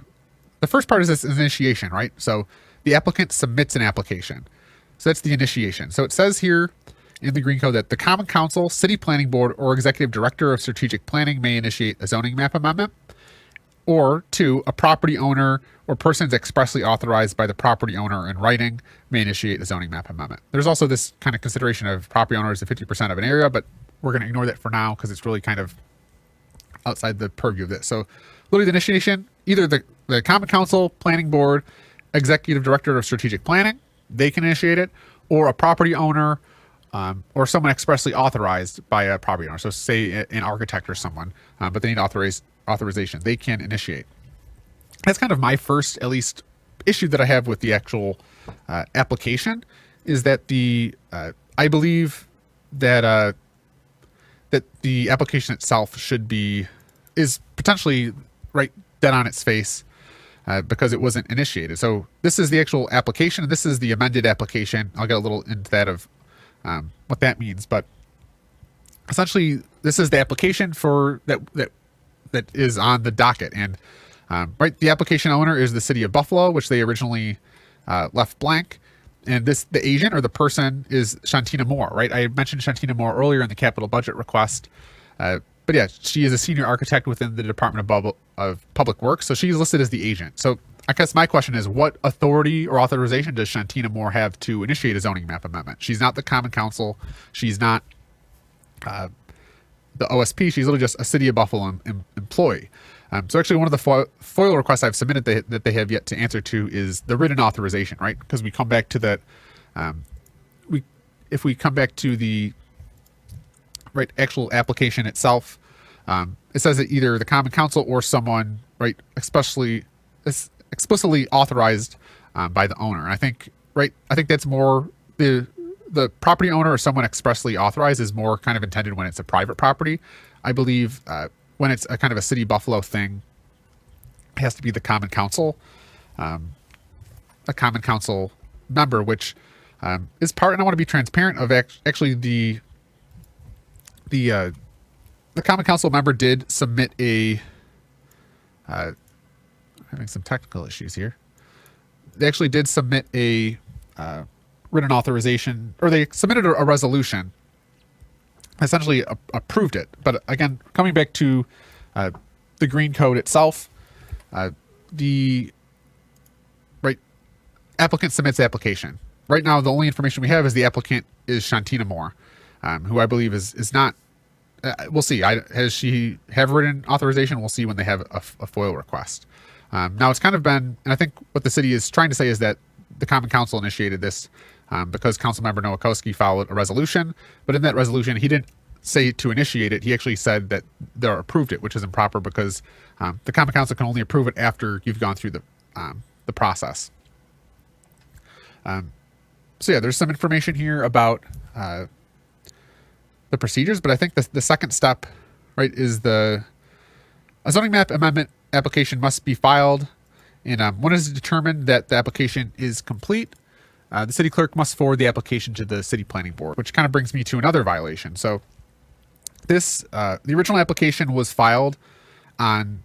the first part is this initiation, right? So the applicant submits an application. So that's the initiation. So it says here in the Green Code that the Common Council, City Planning Board, or Executive Director of Strategic Planning may initiate a zoning map amendment. Or 2, a property owner or persons expressly authorized by the property owner in writing may initiate a zoning map amendment. There's also this kind of consideration of property owners at 50% of an area, but we're going to ignore that for now because it's really kind of outside the purview of this. So literally the initiation, either the Common Council, Planning Board, Executive Director of Strategic Planning, they can initiate it, or a property owner or someone expressly authorized by a property owner. So say an architect or someone, but they need authorization. They can initiate. That's kind of my first, at least, issue that I have with the actual application is that I believe that that the application itself is potentially right dead on its face because it wasn't initiated. So this is the actual application, and this is the amended application. I'll get a little into that of what that means, but essentially this is the application for that is on the docket. And right, the application owner is the city of Buffalo, which they originally left blank. And the agent or the person is Shantina Moore, right? I mentioned Shantina Moore earlier in the capital budget request. But yeah, she is a senior architect within the Department of Public Works. So she's listed as the agent. So I guess my question is, what authority or authorization does Shantina Moore have to initiate a zoning map amendment? She's not the Common Council. She's not the OSP. She's literally just a city of Buffalo employee. So actually one of the FOIL requests I've submitted that they have yet to answer to is the written authorization, right? Because we come back to that, if we come back to the right actual application itself, it says that either the Common Council or someone, right, explicitly authorized by the owner. And I think that's more the property owner or someone expressly authorized is more kind of intended when it's a private property. I believe when it's a kind of a city Buffalo thing, it has to be the Common Council, a Common Council member, which is part, and I want to be transparent of actually the Common Council member did submit having some technical issues here. They actually did submit a written authorization, or they submitted a resolution, essentially approved it. But again, coming back to the Green Code itself, the right applicant submits the application. Right now, the only information we have is the applicant is Shantina Moore, who I believe is not. We'll see. Has she have written authorization? We'll see when they have a FOIL request. Now it's kind of been, and I think what the city is trying to say is that the Common Council initiated this because Councilmember Nowakowski followed a resolution, but in that resolution he didn't say to initiate it. He actually said that they approved it, which is improper because the Common Council can only approve it after you've gone through the process. So yeah, there's some information here about the procedures, but I think the second step, right, is a zoning map amendment application must be filed, and when it is determined that the application is complete, the city clerk must forward the application to the city planning board, which kind of brings me to another violation. So this the original application was filed on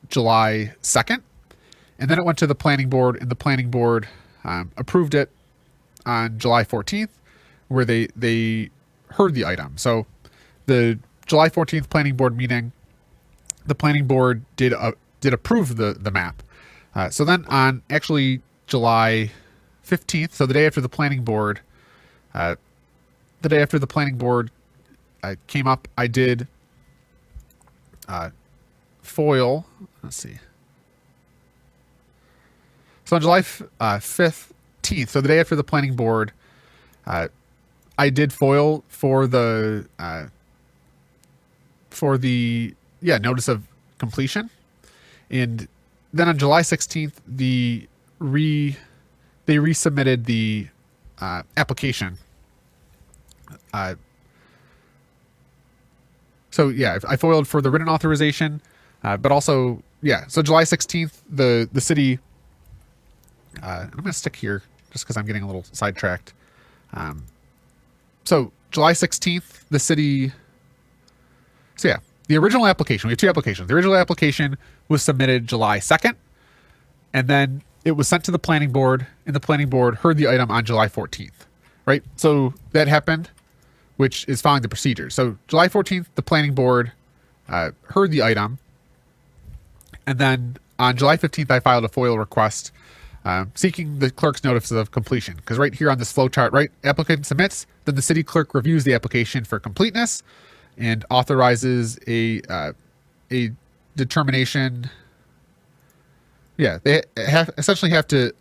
July 2nd, and then it went to the planning board, and the planning board approved it on July 14th, where they heard the item. So the July 14th planning board meeting, the planning board did approve the map. So then on actually July 15th, so the day after the planning board, came up, I did foil. Let's see. So on July 15th, so the day after the planning board, I did foil for the notice of completion, and then on July 16th, they resubmitted the application. So yeah, I foiled for the written authorization, but also so July 16th, the city. I'm going to stick here just because I'm getting a little sidetracked. So July 16th, the city. So yeah, the original application, we have two applications. The original application was submitted July 2nd, and then it was sent to the planning board, and the planning board heard the item on July 14th, right? So that happened, which is following the procedure. So July 14th, the planning board heard the item, and then on July 15th, I filed a FOIL request seeking the clerk's notice of completion. Because right here on this flow chart, right, applicant submits, then the city clerk reviews the application for completeness and authorizes a determination. Yeah, they essentially have to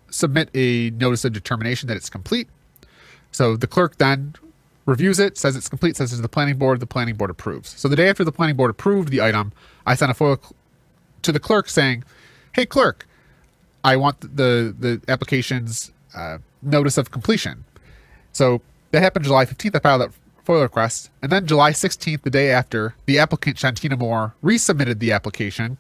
submit a notice of determination that it's complete. So the clerk then reviews it, says it's complete, says it to the planning board approves. So the day after the planning board approved the item, I sent a FOIL to the clerk saying, hey clerk, I want the application's notice of completion. So that happened July 15th. I filed that FOIL request. And then July 16th, the day after, the applicant, Shantina Moore, resubmitted the application.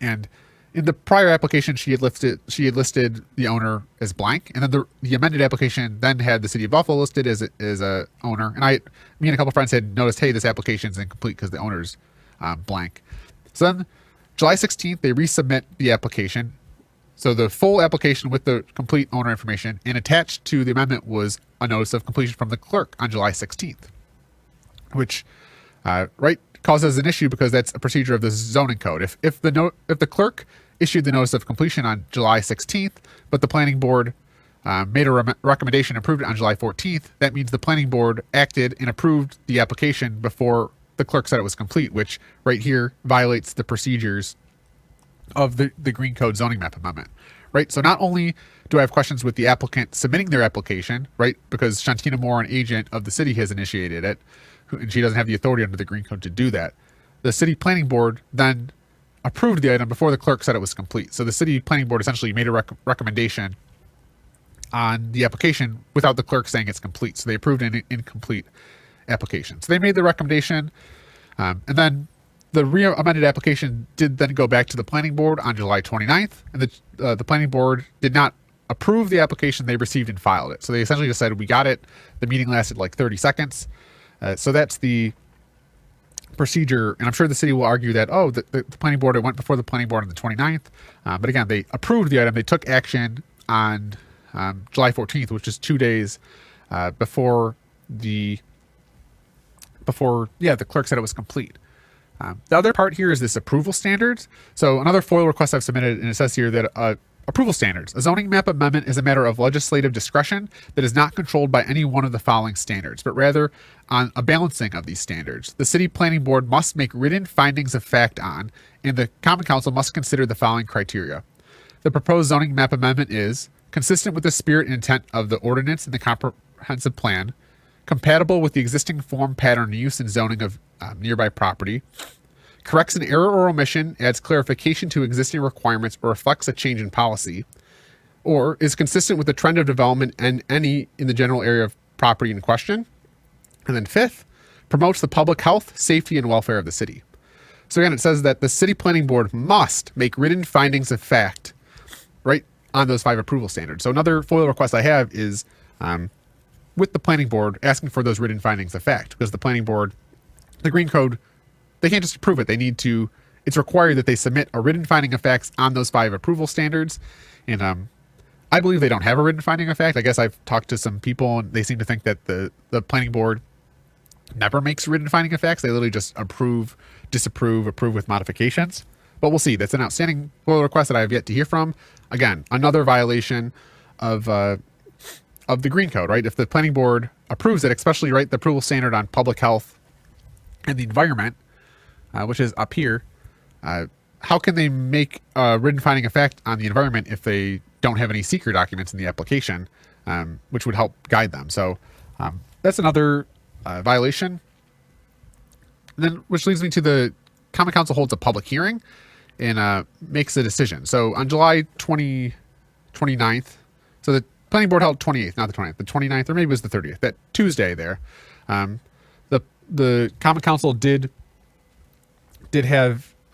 And in the prior application, she had listed the owner as blank. And then the amended application then had the city of Buffalo listed as a owner. And me and a couple friends had noticed, hey, this application's incomplete because the owner's blank. So then July 16th, they resubmit the application. So the full application with the complete owner information, and attached to the amendment was a notice of completion from the clerk on July 16th, which causes an issue because that's a procedure of the zoning code. If the clerk issued the notice of completion on July 16th, but the planning board made a recommendation, approved it on July 14th, that means the planning board acted and approved the application before the clerk said it was complete, which right here violates the procedures of the Green Code zoning map amendment, right? So not only do I have questions with the applicant submitting their application, right? Because Shantina Moore, an agent of the city, has initiated it, and she doesn't have the authority under the Green Code to do that. The city planning board then approved the item before the clerk said it was complete. So the city planning board essentially made a recommendation on the application without the clerk saying it's complete. So they approved an incomplete application. So they made the recommendation, and then the amended application did then go back to the planning board on July 29th, and the planning board did not approve the application they received and filed it. So they essentially just said, we got it. The meeting lasted like 30 seconds. So that's the procedure. And I'm sure the city will argue that, the planning board, it went before the planning board on the 29th. But again, they approved the item. They took action on July 14th, which is 2 days before the clerk said it was complete. The other part here is this approval standards. So another FOIL request I've submitted, and it says here that approval standards. A zoning map amendment is a matter of legislative discretion that is not controlled by any one of the following standards, but rather on a balancing of these standards. The city planning board must make written findings of fact on, and the common council must consider the following criteria. The proposed zoning map amendment is consistent with the spirit and intent of the ordinance and the comprehensive plan, compatible with the existing form, pattern, and use and zoning of nearby property, corrects an error or omission, adds clarification to existing requirements, or reflects a change in policy, or is consistent with the trend of development and any in the general area of property in question. And then fifth, promotes the public health, safety, and welfare of the city. So again, it says that the city planning board must make written findings of fact right on those 5 approval standards. So another FOIL request I have is with the planning board asking for those written findings of fact, because the planning board, the Green Code, they can't just approve it. They need to, it's required that they submit a written finding of facts on those 5 approval standards. And I believe they don't have a written finding of fact. I guess I've talked to some people and they seem to think that the planning board never makes written finding of facts. They literally just approve, disapprove, approve with modifications. But we'll see. That's an outstanding FOIL request that I have yet to hear from. Again, another violation of the green code, right? If the planning board approves it, especially, right, the approval standard on public health and the environment, which is up here, how can they make a written finding of fact on the environment if they don't have any SEQR documents in the application, which would help guide them? So that's another violation. And then, which leads me to the Common Council holds a public hearing and makes a decision. So on July 29th, so the planning board held 28th, not the 20th, the 29th, or maybe it was the 30th, that Tuesday there. The Common Council did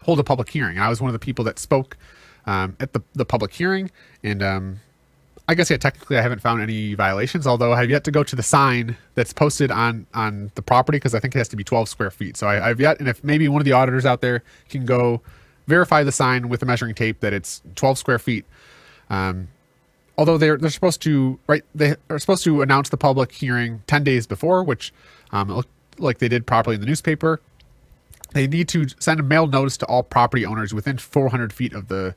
hold a public hearing. I was one of the people that spoke at the public hearing, and I guess, yeah, technically I haven't found any violations, although I have yet to go to the sign that's posted on the property, because I think it has to be 12 square feet. So I've yet, and if maybe one of the auditors out there can go verify the sign with a measuring tape that it's 12 square feet. Although they're supposed to, right, they are supposed to announce the public hearing 10 days before, which it looked like they did properly in the newspaper. They need to send a mail notice to all property owners within 400 feet of the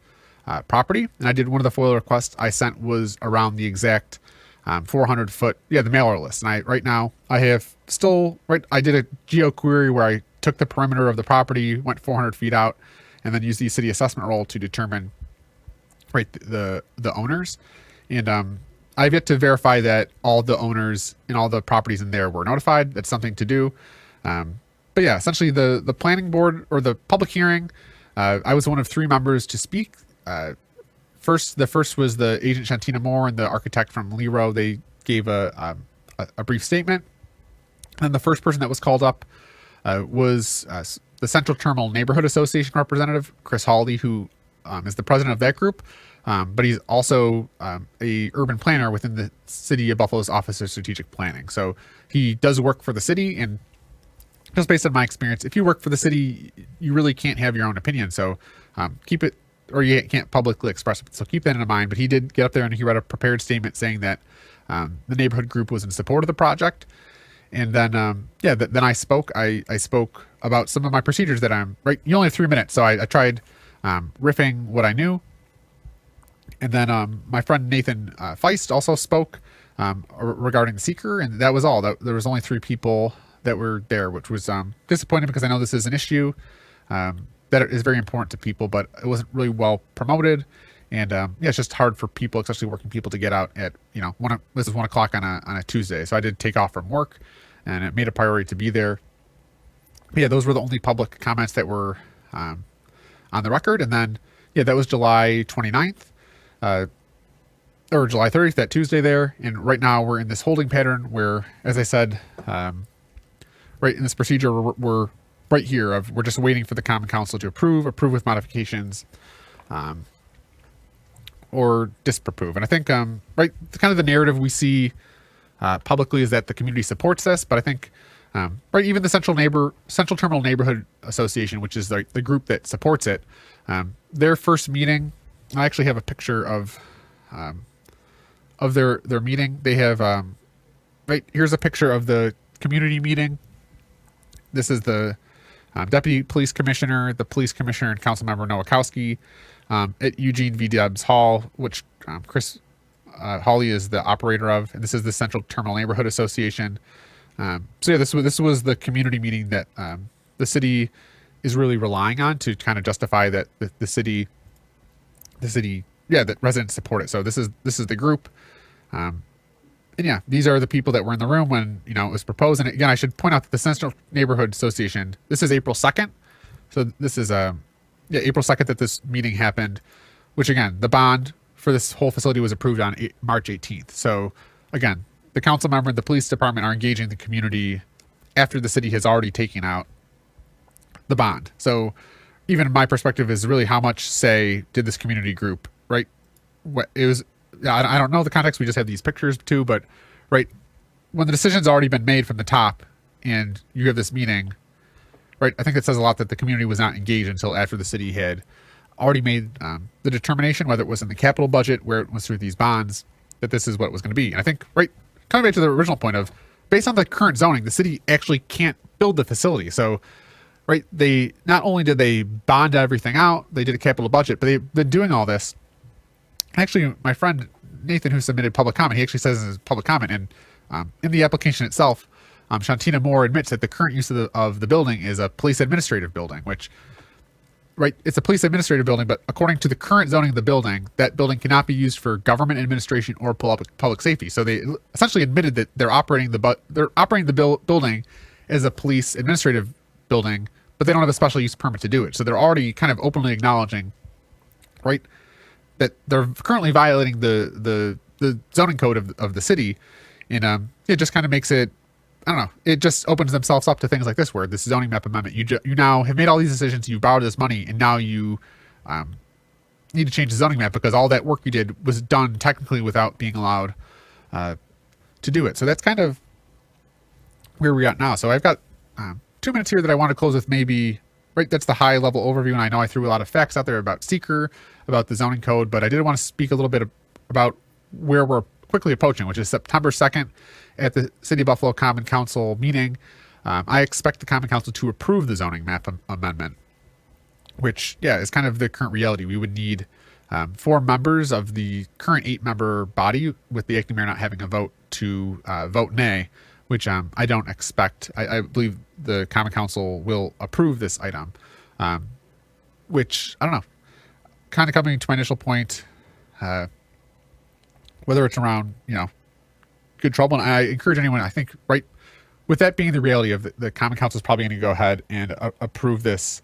property. And I did one of the FOIL requests I sent was around the exact 400 foot, the mailer list. And right now I have still, I did a geo query where I took the perimeter of the property, went 400 feet out, and then used the city assessment roll to determine, the owners. And I've yet to verify that all the owners and all the properties in there were notified. That's something to do. But yeah, essentially the planning board, or the public hearing, I was one of 3 members to speak. The first was the agent Shantina Moore and the architect from Lero. They gave a brief statement. And the first person that was called up was the Central Terminal Neighborhood Association representative, Chris Hawley, who is the president of that group. But he's also a urban planner within the City of Buffalo's Office of Strategic Planning. So he does work for the city, and just based on my experience, if you work for the city, you really can't have your own opinion. So keep it, or you can't publicly express it. So keep that in mind. But he did get up there and he read a prepared statement saying that the neighborhood group was in support of the project. And then, then I spoke. I spoke about some of my procedures that you only have 3 minutes. So I tried riffing what I knew. And then my friend Nathan Feist also spoke regarding the SEQR, and that was all. There was only 3 people that were there, which was disappointing, because I know this is an issue that is very important to people, but it wasn't really well promoted. And it's just hard for people, especially working people, to get out at this is 1 o'clock on a Tuesday. So I did take off from work, and it made a priority to be there. But yeah, those were the only public comments that were on the record. And then that was July 29th. Or July 30th, that Tuesday there. And right now we're in this holding pattern where, as I said, right in this procedure, we're right here we're just waiting for the Common Council to approve with modifications, or disapprove. And I think, kind of the narrative we see publicly is that the community supports this, but I think, even the Central Terminal Neighborhood Association, which is the group that supports it, their first meeting, I actually have a picture of their meeting. They have here's a picture of the community meeting. This is the deputy police commissioner, the police commissioner, and council member Nowakowski at Eugene V. Debs Hall, which Chris Hawley is the operator of, and this is the Central Terminal Neighborhood Association. This was the community meeting that the city is really relying on to kind of justify that the city, that residents support it. So this is the group. And these are the people that were in the room when, it was proposed. And again, I should point out that the Central Neighborhood Association, this is April 2nd. So this is, April 2nd that this meeting happened, which again, the bond for this whole facility was approved on March 18th. So again, the council member and the police department are engaging the community after the city has already taken out the bond. So even my perspective is really how much say did this community group, right? What it was, I don't know the context. We just have these pictures too, but when the decision's already been made from the top and you have this meeting, I think it says a lot that the community was not engaged until after the city had already made the determination, whether it was in the capital budget, where it was through these bonds, that this is what it was going to be. And I think, right, coming back to the original point of, based on the current zoning, the city actually can't build the facility. So, right, they not only did they bond everything out, they did a capital budget, but they've been doing all this. Actually, my friend Nathan, who submitted public comment, he actually says in his public comment, and in the application itself, Shantina Moore admits that the current use of the building is a police administrative building, which, right, it's a police administrative building, but according to the current zoning of the building, that building cannot be used for government administration or public safety. So they essentially admitted that they're operating the building as a police administrative building, but they don't have a special use permit to do it. So they're already kind of openly acknowledging, right, that they're currently violating the zoning code of the city, and it just kind of makes it, I don't know, it just opens themselves up to things like this, where this zoning map amendment, you now have made all these decisions, you borrowed this money, and now you need to change the zoning map because all that work you did was done technically without being allowed to do it. So that's kind of where we're at now. So I've got 2 minutes here that I want to close with, maybe, right, that's the high level overview, and I know I threw a lot of facts out there about SEQR, about the zoning code, but I did want to speak a little bit about where we're quickly approaching, which is September 2nd at the City of Buffalo Common Council meeting. I expect the Common Council to approve the zoning map amendment, which, yeah, is kind of the current reality. We would need 4 members of the current 8-member body, with the acting mayor not having a vote, to vote nay, which I don't expect. I believe the Common Council will approve this item, which, I don't know, kind of coming to my initial point, whether it's around, good trouble. And I encourage anyone, I think, right, with that being the reality of the Common Council is probably going to go ahead and approve this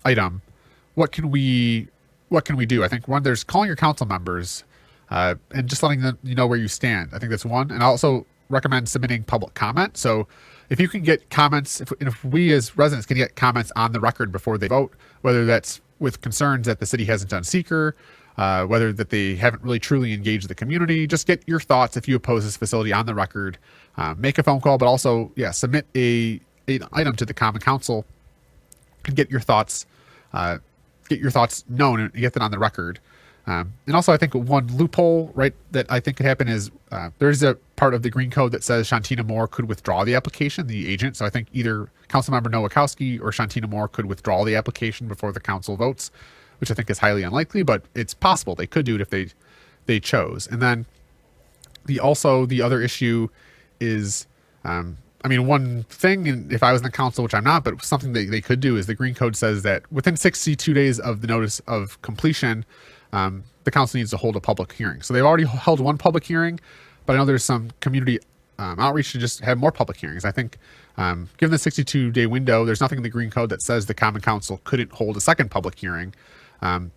item. What can we do? I think, one, there's calling your council members and just letting them know where you stand. I think that's one. And I also recommend submitting public comment. So if you can get comments, if we as residents can get comments on the record before they vote, whether that's with concerns that the city hasn't done SEQR, whether that they haven't really truly engaged the community, just get your thoughts if you oppose this facility on the record. Make a phone call, but also, submit an item to the Common Council and get your thoughts known and get that on the record. And also, I think one loophole, right, that I think could happen is there's a part of the Green Code that says Shantina Moore could withdraw the application, the agent. So I think either Councilmember Nowakowski or Shantina Moore could withdraw the application before the council votes, which I think is highly unlikely, but it's possible they could do it if they chose. And then the other issue is, one thing, and if I was in the council, which I'm not, but something they could do, is the Green Code says that within 62 days of the notice of completion, the council needs to hold a public hearing. So they've already held one public hearing, but I know there's some community outreach to just have more public hearings. I think, given the 62-day window, there's nothing in the Green Code that says the Common Council couldn't hold a second public hearing, and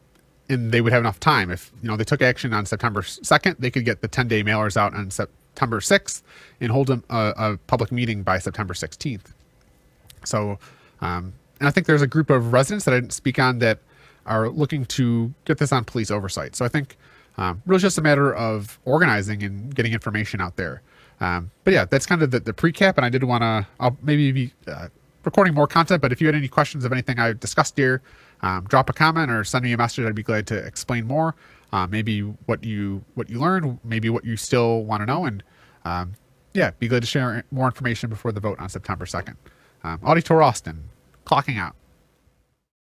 they would have enough time. If they took action on September 2nd, they could get the 10-day mailers out on September 6th and hold a public meeting by September 16th. So, and I think there's a group of residents that I didn't speak on that are looking to get this on police oversight. So I think really just a matter of organizing and getting information out there. But yeah, that's kind of the pre-cap, and I did want to, I'll maybe be recording more content, but if you had any questions of anything I discussed here, drop a comment or send me a message. I'd be glad to explain more. Maybe what you learned, maybe what you still want to know, and be glad to share more information before the vote on September 2nd. Auditor Austin, clocking out.